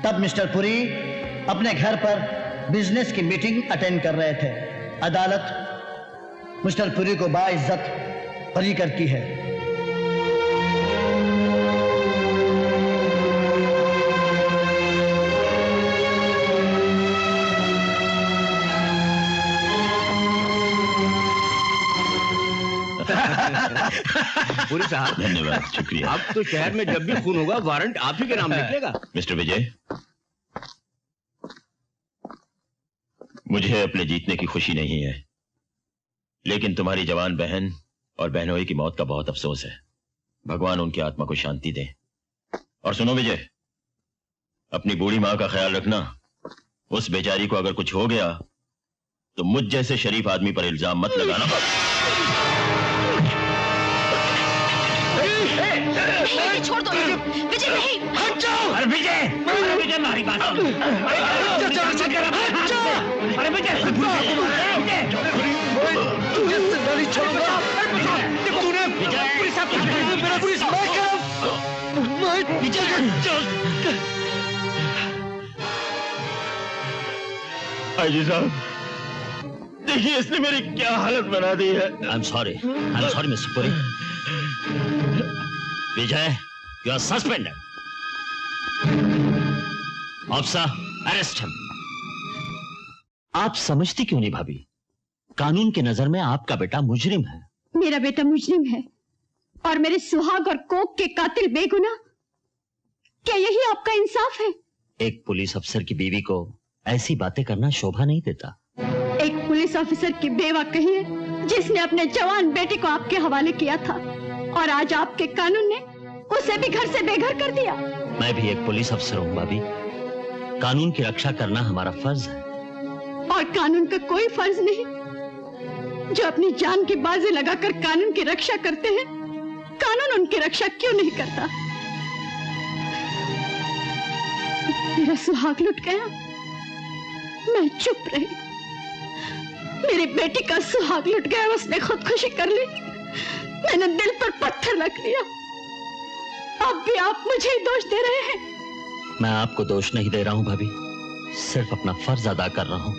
तब मिस्टर पुरी अपने घर पर बिजनेस की मीटिंग अटेंड कर रहे थे। अदालत मिस्टर पुरी को बाइज्जत बरी करती है। पुरी साहब, धन्यवाद, शुक्रिया। अब तो शहर में जब भी खून होगा वारंट आप ही के नाम निकलेगा। मिस्टर विजय, मुझे अपने जीतने की खुशी नहीं है, लेकिन तुम्हारी जवान बहन और बहनोई की मौत का बहुत अफसोस है। भगवान उनकी आत्मा को शांति दे। और सुनो विजय, अपनी बूढ़ी मां का ख्याल रखना। उस बेचारी को अगर कुछ हो गया तो मुझ जैसे शरीफ आदमी पर इल्जाम मत लगाना। नहीं, छोड़ दो विजय, नहीं। हट जाओ। अरे विजय, विजय हमारी बात सुन। अरे विजय, नहीं छोड़ूंगा। तूने पुरी साहब आईजी साहब, देखिए इसने मेरी क्या हालत बना दी है। I am sorry mister Puri. Vijay, you are suspended. Officer, arrest him. आप समझती क्यों नहीं भाभी? कानून की नजर में आपका बेटा मुजरिम है। मेरा बेटा मुजरिम है और मेरे सुहाग और कोक के कातिल बेगुनाह। क्या यही आपका इंसाफ है? एक पुलिस अफसर की बीवी को ऐसी बातें करना शोभा नहीं देता। एक पुलिस ऑफिसर की बेवा कही है जिसने अपने जवान बेटे को आपके हवाले किया था और आज आपके कानून ने उसे भी घर से बेघर कर दिया। मैं भी एक पुलिस अफसर हूँ भाभी। कानून की रक्षा करना हमारा फर्ज है। और कानून का कोई फर्ज नहीं। जो अपनी जान की बाजी लगाकर कानून की रक्षा करते हैं, कानून उनकी रक्षा क्यों नहीं करता? मेरा सुहाग लुट गया, मैं चुप रही। मेरी बेटी का सुहाग लुट गया, उसने खुदकुशी कर ली। मैंने दिल पर पत्थर रख लिया। अब भी आप मुझे ही दोष दे रहे हैं। मैं आपको दोष नहीं दे रहा हूँ भाभी, सिर्फ अपना फर्ज अदा कर रहा हूँ।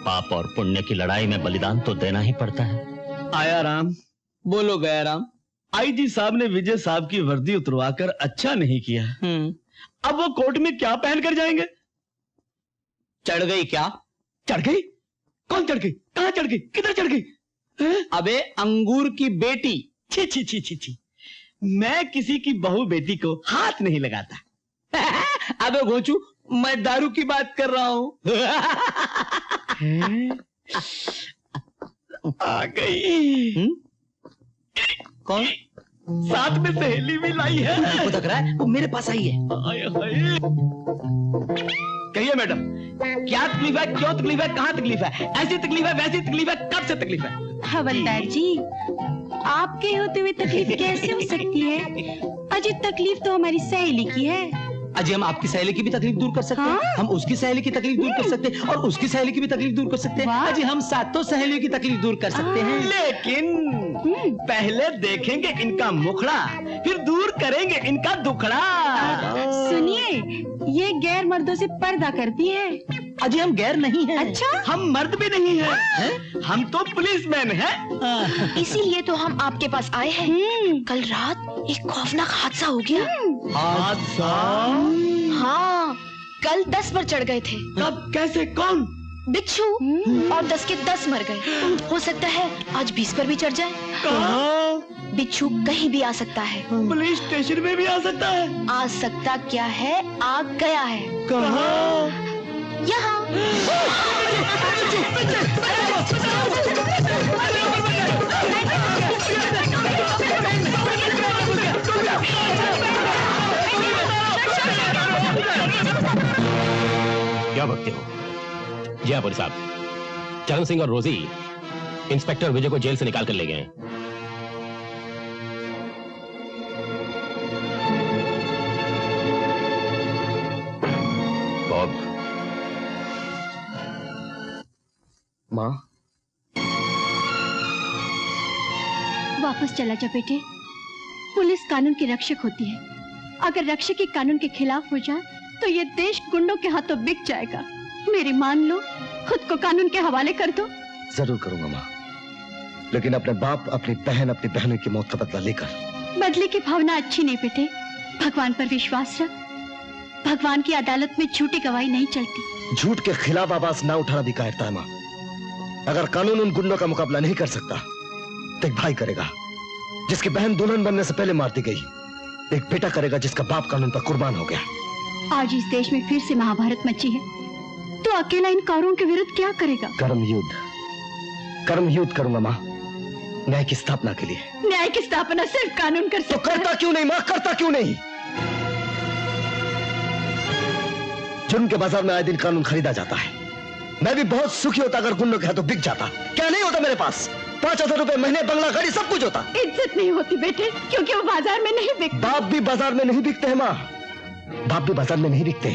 पाप और पुण्य की लड़ाई में बलिदान तो देना ही पड़ता है। आया राम, बोलो गया राम। आईजी साहब ने विजय साहब की वर्दी उतरवाकर अच्छा नहीं किया। अब वो कोर्ट में क्या पहन कर जाएंगे? चढ़ गई क्या? चढ़ गई? कौन चढ़ गई? कहां चढ़ गई? किधर चढ़ गई? अबे अंगूर की बेटी। छी छी छी छी छी, मैं किसी की बहू बेटी को हाथ नहीं लगाता। अबे घोचू, मैं दारू की बात कर रहा हूं। आ गई। कौन? साथ में सहेली भी लाई है। वो लग रहा है वो मेरे पास आई है। कहिए मैडम, क्या तकलीफ है? क्यों तकलीफ है? कहाँ तकलीफ है? ऐसी तकलीफ है, वैसी तकलीफ है, कब से तकलीफ है? हवलदार जी, आपके होते हुए तकलीफ कैसे हो सकती है? अजी तकलीफ तो हमारी सहेली की है। अजी हम आपकी सहेली की भी तकलीफ दूर कर सकते हैं। हम उसकी सहेली की तकलीफ दूर कर सकते हैं और उसकी सहेली की भी तकलीफ दूर कर सकते हैं। अजी हम सातों सहेलियों की तकलीफ दूर कर सकते हैं। लेकिन पहले देखेंगे इनका मुखड़ा, फिर दूर करेंगे इनका दुखड़ा। सुनिए, ये गैर मर्दों से पर्दा करती है। अजी हम गैर नहीं हैं। अच्छा, हम मर्द भी नहीं हैं, हम तो पुलिसमैन हैं। इसीलिए तो हम आपके पास आए हैं। कल रात एक खौफनाक हादसा हो गया। हादसा? हाँ, कल 10 पर चढ़ गए थे। कब? कैसे? कौन? बिच्छू, और 10 के 10 मर गए। हो सकता है आज 20 पर भी चढ़ जाए। कहाँ? बिच्छू कहीं भी आ सकता है। पुलिस स्टेशन में भी आ सकता है। आ सकता क्या है, आ गया है। कहाँ? यहाँ। बकते हो? जी हाँ पुलिस साहब, चरण सिंह और रोजी इंस्पेक्टर विजय को जेल से निकाल कर ले गए हैं। बॉब, माँ, वापस चला जा बेटे। पुलिस कानून की रक्षक होती है। अगर रक्षक ही कानून के खिलाफ हो जाए तो ये देश गुंडों के हाथों बिक जाएगा। मेरी मान लो, खुद को कानून के हवाले कर दो। जरूर करूंगा माँ, लेकिन अपने बाप, अपनी बहन, अपनी बहनों की मौत का बदला लेकर। बदले की भावना अच्छी नहीं बेटे। भगवान पर विश्वास रख। भगवान की अदालत में झूठी गवाही नहीं चलती। झूठ के खिलाफ आवाज ना उठाना भी कायरता है माँ। अगर कानून उन गुंडों का मुकाबला नहीं कर सकता तो एक भाई करेगा जिसकी बहन दुल्हन बनने से पहले मार दी गई। एक बेटा करेगा जिसका बाप कानून पर कुर्बान हो गया। आज इस देश में फिर से महाभारत मची है, तो अकेला इन कौरवों के विरुद्ध क्या करेगा? कर्म युद्ध करूंगा माँ, न्याय की स्थापना के लिए। न्याय की स्थापना सिर्फ कानून कर सकता है। तो करता क्यों नहीं माँ, करता क्यों नहीं? जुर्म के बाजार में आए दिन कानून खरीदा जाता है। मैं भी बहुत सुखी होता अगर गुंडों के हाथों बिक जाता। क्या नहीं होता मेरे पास? 5,000 रुपए महीने, बंगला, गाड़ी, सब कुछ होता। इज्जत नहीं होती बेटे, क्योंकि वो बाजार में नहीं बिकते। बाप भी बाजार में नहीं बिकते हैं माँ, बाप भी बाजार में नहीं बिकते।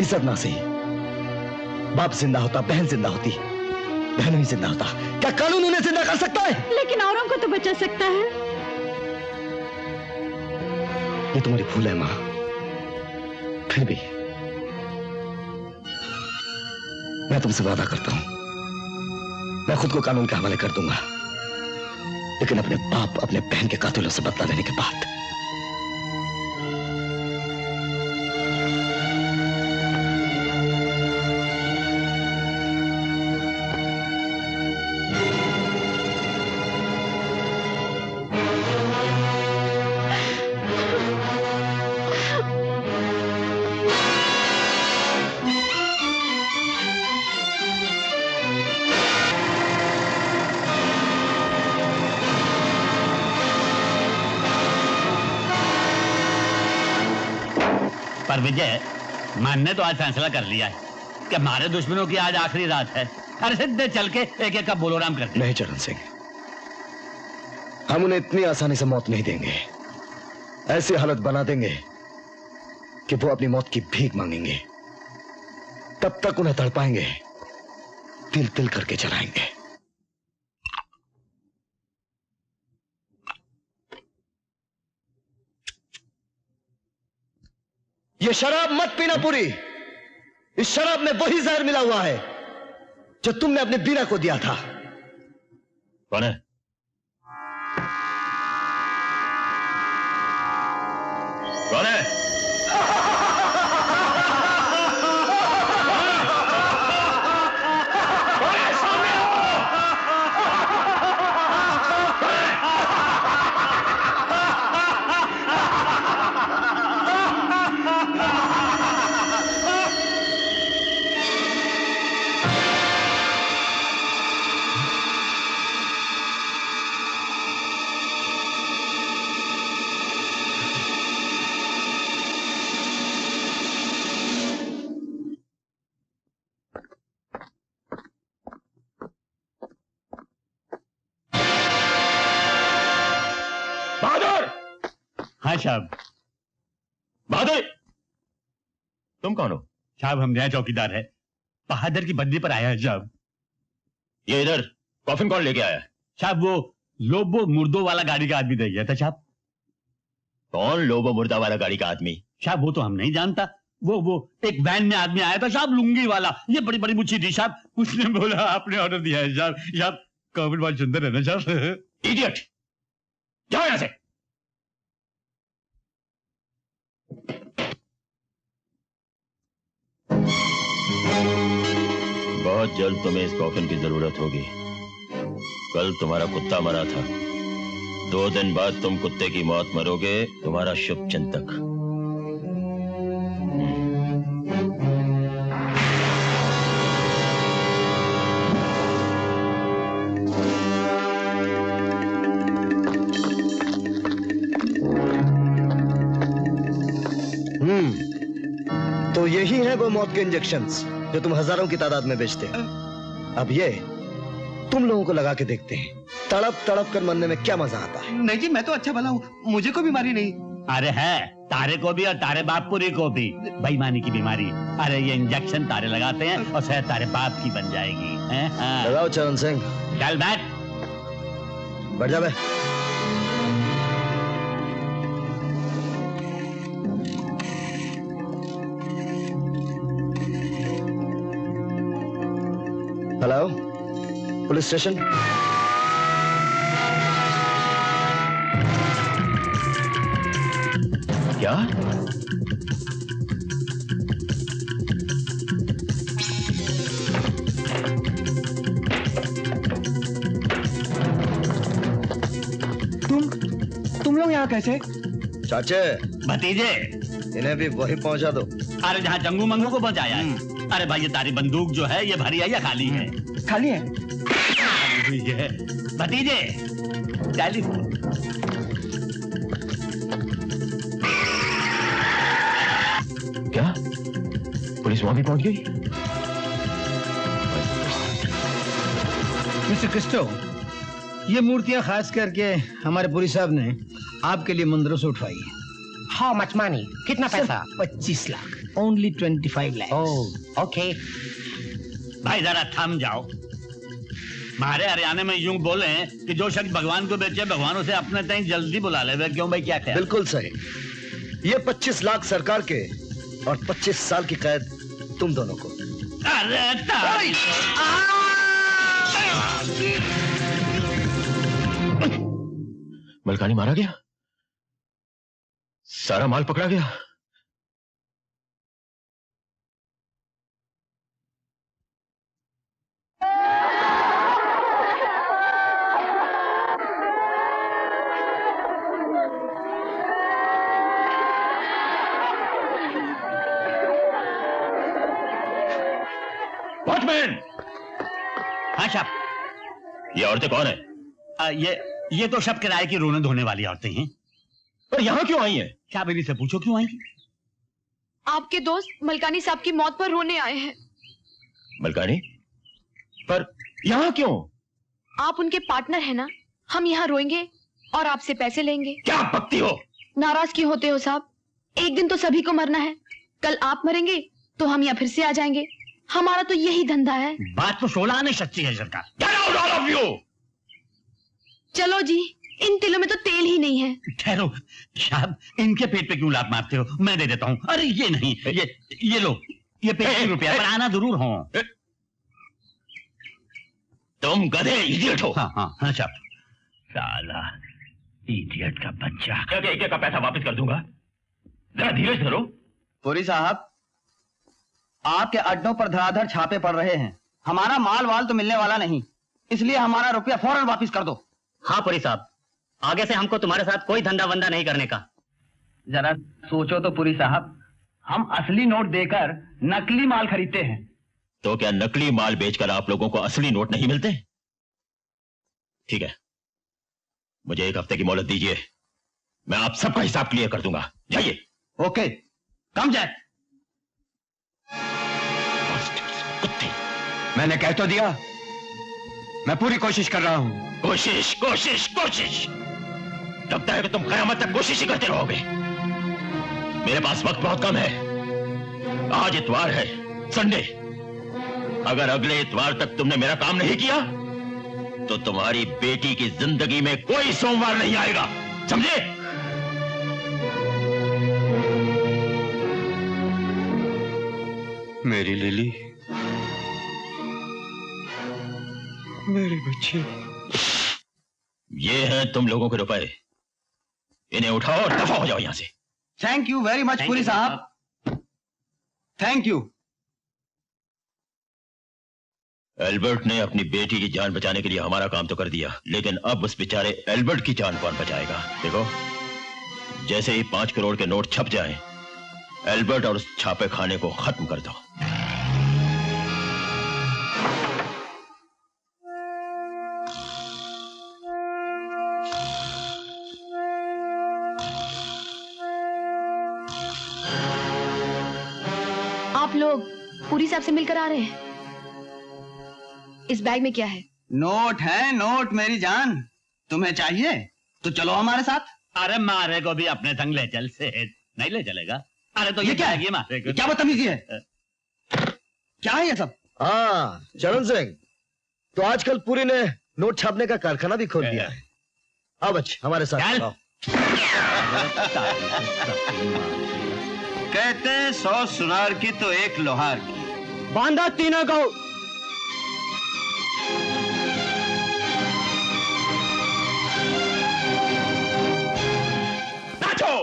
इज्जत ना सही, बाप जिंदा होता, बहन जिंदा होती, बहन ही जिंदा होता। क्या कानून उन्हें जिंदा कर सकता है? लेकिन औरों को तो बचा सकता है। ये तुम्हारी भूल है माँ। फिर भी मैं तुमसे वादा करता हूं, मैं खुद को कानून के हवाले कर दूंगा, लेकिन अपने बाप, अपने बहन के कातिलों से बदला लेने के बाद। पर विजय, मन ने तो आज फैसला कर लिया है कि हमारे दुश्मनों की आज आखिरी रात है। अरे सीधे चल के एक एक का बोलोराम करते। नहीं चरण सिंह, हम उन्हें इतनी आसानी से मौत नहीं देंगे। ऐसी हालत बना देंगे कि वो अपनी मौत की भीख मांगेंगे। तब तक उन्हें तड़पाएंगे, तिल तिल करके जलाएंगे। ये शराब मत पीना पूरी। इस शराब में वही जहर मिला हुआ है जो तुमने अपने बीना को दिया था। कौन है? कौन है? हाँ साहब। बहादुर, तुम कौन हो? साहब हम नया चौकीदार है, बहादुर की बदली पर आया है साहब। ये इधर कॉफिन कौन लेके आया? साहब वो लोबो मुर्दो वाला गाड़ी का आदमी दे गया था साहब। कौन लोबो मुर्दा वाला गाड़ी का आदमी? साहब वो तो हम नहीं जानता। वो एक वैन में आदमी आया था साहब, लुंगी वाला, ये बड़ी बड़ी मुच्छी थी साहब। उसने बोला आपने ऑर्डर दिया है साहब। साहब कॉफिन बहुत सुंदर है ना साहब। इडियट, जाओ यहां से। बहुत जल्द तुम्हें इस कॉफिन की जरूरत होगी। कल तुम्हारा कुत्ता मरा था, 2 दिन बाद तुम कुत्ते की मौत मरोगे। तुम्हारा शुभ चिंतक। तो यही है वो मौत के इंजेक्शंस जो तुम हजारों की तादाद में बेचते हो। अब ये तुम लोगों को लगा के देखते हैं, तड़प तड़प कर मरने में क्या मजा आता है। नहीं जी, मैं तो अच्छा भला हूँ, मुझे कोई बीमारी नहीं। अरे है, तारे को भी और तारे बापपुरी को भी बेईमानी की बीमारी। अरे ये इंजेक्शन तारे लगाते हैं और शायद तारे बाप की बन जाएगी। लगाओ चरण सिंह। चल बैठ। बैठ जा बे। Hello, police station. क्या? तुम लोग यहाँ कैसे? चाचे, भतीजे, इन्हें भी वही पहुंचा दो। अरे जहाँ जंगू मंगू को पहुंचाया है। अरे भाई ये तारी बंदूक जो है ये भरी है या खाली है? खाली है। ये भतीजे, टेलीफोन। क्या? पुलिस वहां भी पहुंच गई? मिस्टर क्रिस्टो, ये मूर्तियां खास करके हमारे पुरी साहब ने आपके लिए मंदिरों से उठवाई है। How much money? कितना पैसा? 25 लाख। ओनली 25 लाख। ओह, ओके। भाई जरा थम जाओ। हमारे हरियाणा में यूं बोले कि जो शख्स भगवान को बेचे भगवान उसे अपने तक जल्दी बुला ले। क्यों भाई, क्या ख्याल? बिल्कुल सही। ये 25 लाख सरकार के और 25 साल की कैद तुम दोनों को। अरे मलकानी मारा गया, सारा माल पकड़ा गया। वॉचमैन! हाँ साहब। ये औरतें कौन है? ये तो सब किराए की रोने धोने वाली औरतें हैं। पर यहाँ क्यों आई हैं? क्या बेबी से पूछो क्यों आई? आपके दोस्त मलकानी साहब की मौत पर रोने आए हैं। मलकानी? पर यहाँ क्यों? आप उनके पार्टनर हैं ना, हम यहाँ रोएंगे और आपसे पैसे लेंगे। क्या बकती हो? नाराज क्यों होते हो साहब? एक दिन तो सभी को मरना है। कल आप मरेंगे तो हम यहाँ फिर से आ जाएंगे। हमारा तो यही धंधा है। बात तो 16 आने सच्ची है सरकार। चलो जी, इन तिलों में तो तेल ही नहीं है। ठहरो साहब, इनके पेट पे क्यों लात मारते हो? मैं दे देता हूँ। अरे ये नहीं, ये लो, ये 25 रुपया, पर आना जरूर हो। तुम गधे, इडियट हो। हाँ हाँ हाँ साहब। साला इडियट का बच्चा। क्या का पैसा वापस कर दूंगा। जरा धीरे से करो। पुरी साहब, आपके अड्डों पर धड़ाधड़ छापे पड़ रहे हैं। हमारा माल वाल तो मिलने वाला नहीं, इसलिए हमारा रुपया फौरन वापस कर दो। हाँ पुरी साहब, आगे से हमको तुम्हारे साथ कोई धंधा वंदा नहीं करने का। जरा सोचो तो पुरी साहब, हम असली नोट देकर नकली माल खरीदते हैं। तो क्या नकली माल बेचकर आप लोगों को असली नोट नहीं मिलते? ठीक है, मुझे 1 हफ्ते की मोहलत दीजिए, मैं आप सबका हिसाब क्लियर कर दूंगा। जाइए। ओके, कम जाए। मैंने कह तो दिया, मैं पूरी कोशिश कर रहा हूं। कोशिश कोशिश कोशिश, लगता है कि तुम क़यामत तक कोशिश ही करते रहोगे। मेरे पास वक्त बहुत कम है। आज इतवार है, संडे। अगर अगले इतवार तक तुमने मेरा काम नहीं किया तो तुम्हारी बेटी की जिंदगी में कोई सोमवार नहीं आएगा, समझे? मेरी लिली, मेरे बच्चे। ये हैं तुम लोगों के रुपए, इन्हें उठाओ और दफा हो जाओ यहां से। Thank you very much Puri साहब, थैंक यू। एल्बर्ट ने अपनी बेटी की जान बचाने के लिए हमारा काम तो कर दिया, लेकिन अब उस बेचारे एल्बर्ट की जान कौन बचाएगा? देखो, जैसे ही 5 करोड़ के नोट छप जाएं, एल्बर्ट और उस छापे खाने को खत्म कर दो। आप लोग पूरी साहब से मिलकर आ रहे हैं? इस बैग में क्या है? नोट है, नोट मेरी जान। तुम्हें चाहिए तो चलो हमारे साथ। अरे मारे को भी अपने संग ले चल से नहीं ले चलेगा। अरे तो ये क्या है? मारे को क्या बदतमीजी है? क्या है ये सब? हाँ चरण सिंह, तो आजकल पूरी ने नोट छापने का कारखाना भी खोल दिया है। अब अच्छा हमारे साथ आओ। कहते हैं 100 सुनार की तो एक लोहार की। बांधा तीनों को। नाचो।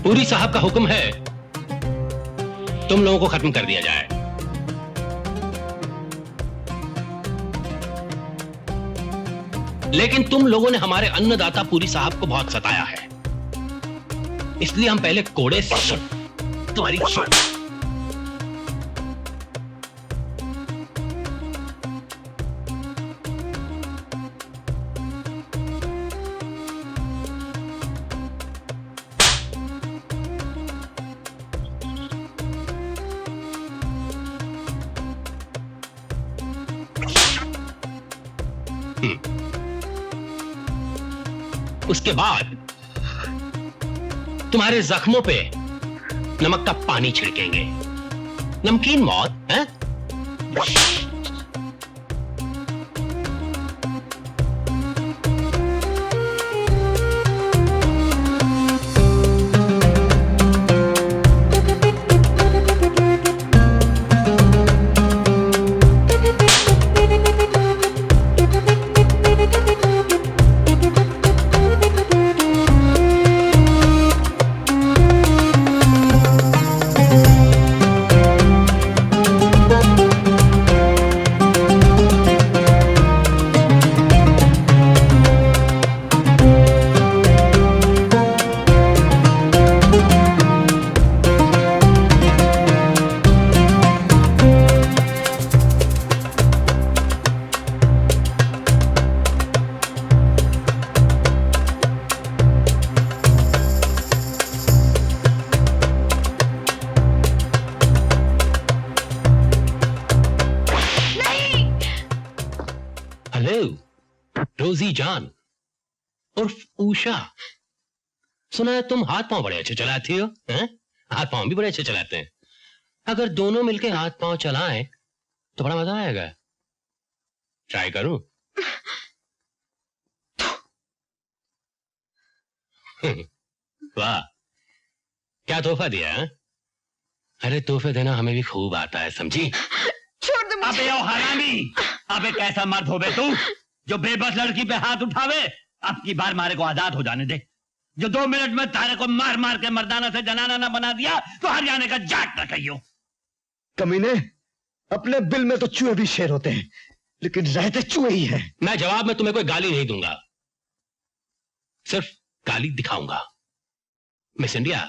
पूरी साहब का हुक्म है तुम लोगों को खत्म कर दिया जाए। लेकिन तुम लोगों ने हमारे अन्नदाता पूरी साहब को बहुत सताया है, इसलिए हम पहले कोड़े से तुम्हारी उसके बाद तुम्हारे जख्मों पे नमक का पानी छिड़केंगे। नमकीन मौत है? रोजी जान उर्फ उषा, सुना है तुम हाथ पांव बड़े अच्छे चलाती हो, हैं? हाथ पांव भी बड़े अच्छे चलाते हैं। अगर दोनों मिलके हाथ पांव चलाएं तो बड़ा मजा आएगा। ट्राई करूं? वाह, क्या तोहफा दिया है? अरे तोहफे देना हमें भी खूब आता है, समझी? छोड़ दे मुझे। अबे ओ हरामी, अबे कैसा मर्द हो बे तू जो बेबस लड़की पे हाथ उठावे? अब की बार मारे को आजाद हो जाने दे। जो 2 मिनट में तारे को मार मार के मर्दाना से जनाना ना बना दिया तो हरियाणा का जाट ना कहियो। कमीने, अपने बिल में तो चूहे भी शेर होते हैं, लेकिन रहते चूहे ही हैं। मैं जवाब में तुम्हें कोई गाली नहीं दूंगा, सिर्फ गाली दिखाऊंगा। मिस इंडिया,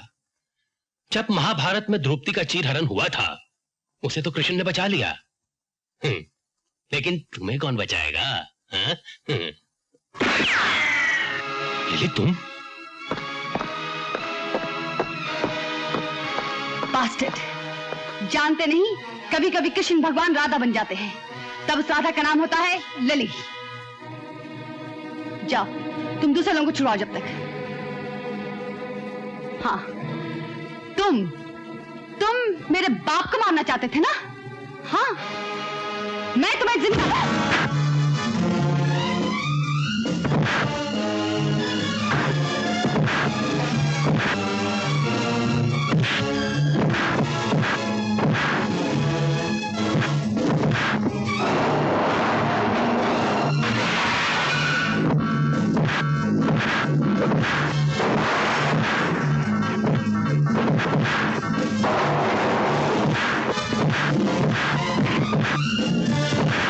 जब महाभारत में द्रौपदी का चीरहरण हुआ था उसे तो कृष्ण ने बचा लिया, लेकिन तुम्हें कौन बचाएगा? लिली तुम? बास्टर्ड, जानते नहीं कभी कभी कृष्ण भगवान राधा बन जाते हैं, तब उस राधा का नाम होता है लिली। जाओ तुम दूसरे लोगों को छुड़ाओ जब तक। हाँ, तुम मेरे बाप को मारना चाहते थे ना? हाँ, मैं तुम्हें जिंदा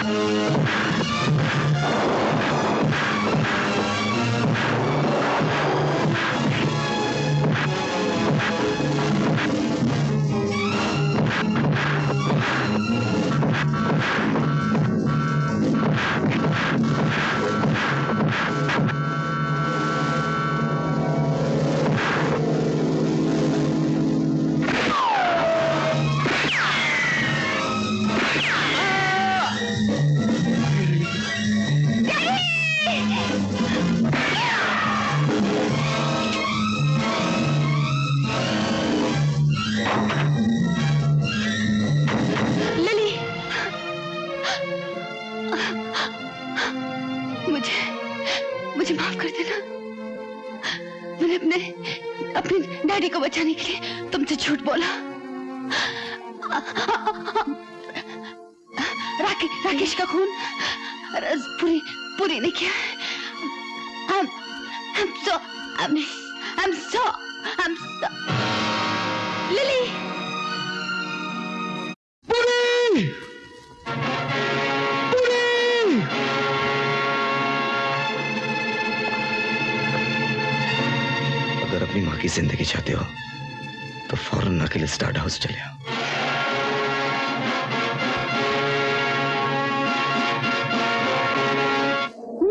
Oh, मुझे माफ कर देना। मैंने अपने डैडी को बचाने के लिए तुमसे झूठ बोला। राकेश का खून पूरी नहीं किया। I'm so lily. अगर अपनी माँ की जिंदगी चाहते हो तो फौरन अकेले स्टार्ट हाउस चले आओ।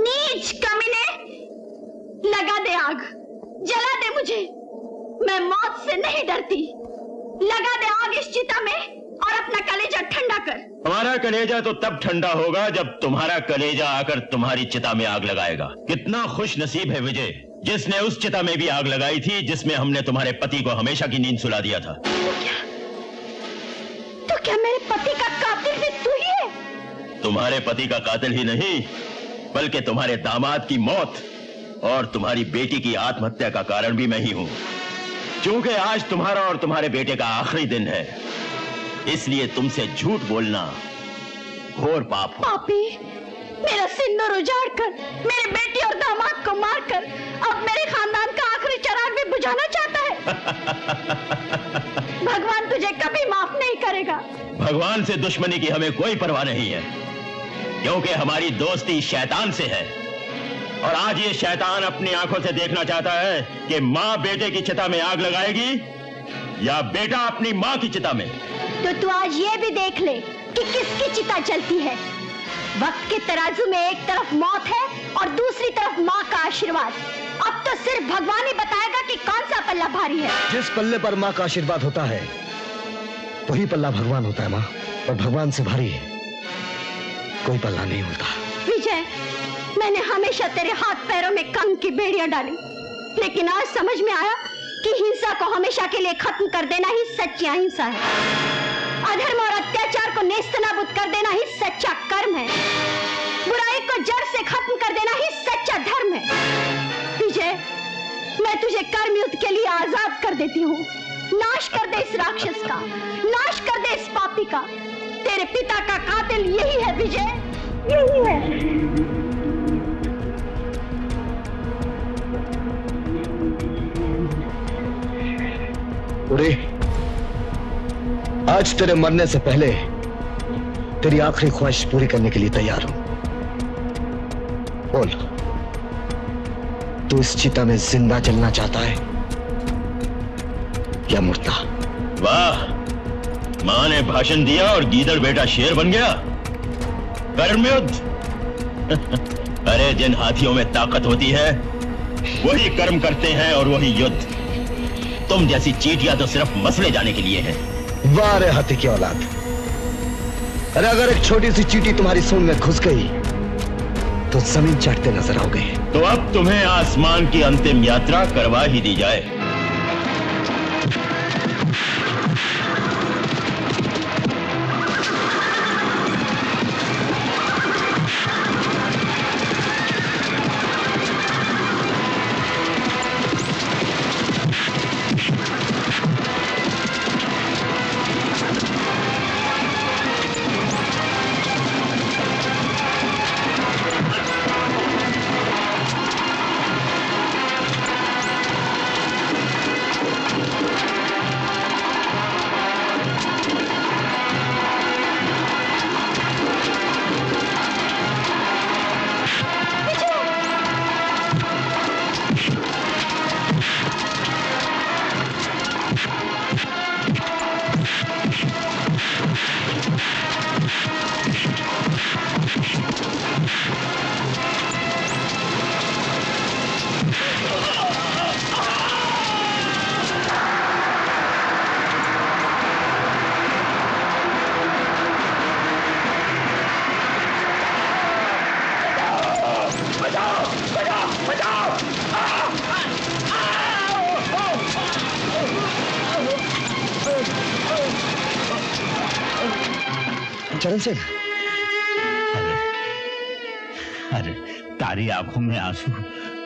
नीच कमीने, लगा दे आग, जला दे मुझे। मैं मौत से नहीं डरती। लगा दे आग इस चिता में और अपना कलेजा ठंडा कर। हमारा कलेजा तो तब ठंडा होगा जब तुम्हारा कलेजा आकर तुम्हारी चिता में आग लगाएगा। कितना खुश नसीब है विजय, जिसने उस चिता में भी आग लगाई थी जिसमें हमने तुम्हारे पति को हमेशा की नींद सुला दिया था। तो क्या मेरे पति का कातिल भी तू ही है? तुम्हारे पति का कातिल ही नहीं, बल्कि तुम्हारे दामाद की मौत और तुम्हारी बेटी की आत्महत्या का कारण भी मैं ही हूं। क्योंकि आज तुम्हारा और तुम्हारे बेटे का आखिरी दिन है, इसलिए तुमसे झूठ बोलना घोर पाप हो। पापी, मेरा सिंदूर उजाड़ कर, मेरे बेटी और दामाद को मारकर अब मेरे खानदान का आखिरी चिराग भी बुझाना चाहता है। भगवान तुझे कभी माफ नहीं करेगा। भगवान से दुश्मनी की हमें कोई परवाह नहीं है, क्योंकि हमारी दोस्ती शैतान से है। और आज ये शैतान अपनी आंखों से देखना चाहता है कि माँ बेटे की चिता में आग लगाएगी या बेटा अपनी माँ की चिता में। तो तू आज ये भी देख ले कि किसकी चिता चलती है। वक्त के तराजू में एक तरफ मौत है और दूसरी तरफ माँ का आशीर्वाद। अब तो सिर्फ भगवान ही बताएगा कि कौन सा पल्ला भारी है। जिस पल्ले पर माँ का आशीर्वाद होता है वही पल्ला भगवान होता है माँ, और भगवान से भारी है कोई पल्ला नहीं होता। विजय, मैंने हमेशा तेरे हाथ पैरों में कंग की बेड़ियां डाली, लेकिन आज समझ में आया कि हिंसा को हमेशा के लिए खत्म कर देना ही सच्ची अहिंसा है। अधर्म और अत्याचार को नेस्तनाबूद कर देना ही सच्चा कर्म है। बुराई को जड़ से खत्म कर देना ही सच्चा धर्म है। विजय, मैं तुझे कर्म युद्ध के लिए आजाद कर देती हूँ। नाश कर दे इस राक्षस का, नाश कर दे इस पापी का। तेरे पिता का कातिल यही है विजय, यही है। आज तेरे मरने से पहले तेरी आखिरी ख्वाहिश पूरी करने के लिए तैयार हूं। बोल, तू इस चिता में जिंदा जलना चाहता है या मुर्दा? वाह, मां ने भाषण दिया और गीदड़ बेटा शेर बन गया। कर्मयुद्ध। अरे जिन हाथियों में ताकत होती है वही कर्म करते हैं और वही युद्ध। तुम जैसी चीटियां तो सिर्फ मसले जाने के लिए हैं। वाह रे हाथी की औलाद। अरे अगर एक छोटी सी चींटी तुम्हारी सूंड में घुस गई तो जमीन चाटते नजर आओगे। तो अब तुम्हें आसमान की अंतिम यात्रा करवा ही दी जाए। चरण सिंह, अरे तारी आंखों में आंसू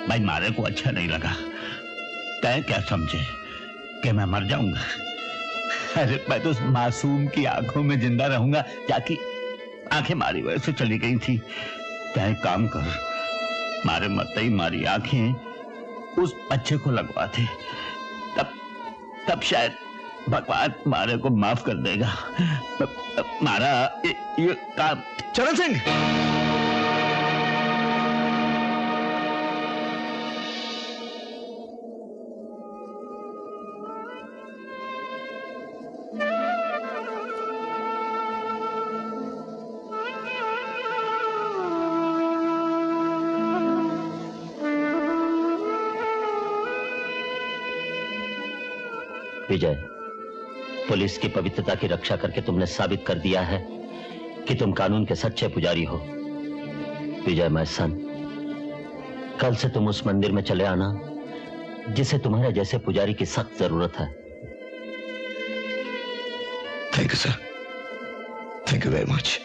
भाई मारे को अच्छा नहीं लगा। तय क्या समझे कि मैं मर जाऊंगा? अरे मैं तो उस मासूम की आंखों में जिंदा रहूंगा जाकि आंखें मारी वजह से चली गई थी। तय काम कर, मारे मरते ही मारी आंखें उस बच्चे को लगवा दे, तब शायद भगवान मारे को माफ कर देगा। मारा ये काम। चरण सिंह, विजय, पुलिस की पवित्रता की रक्षा करके तुमने साबित कर दिया है कि तुम कानून के सच्चे पुजारी हो। विजय माय सन, कल से तुम उस मंदिर में चले आना जिसे तुम्हारे जैसे पुजारी की सख्त जरूरत है। Thank you sir, thank you very much.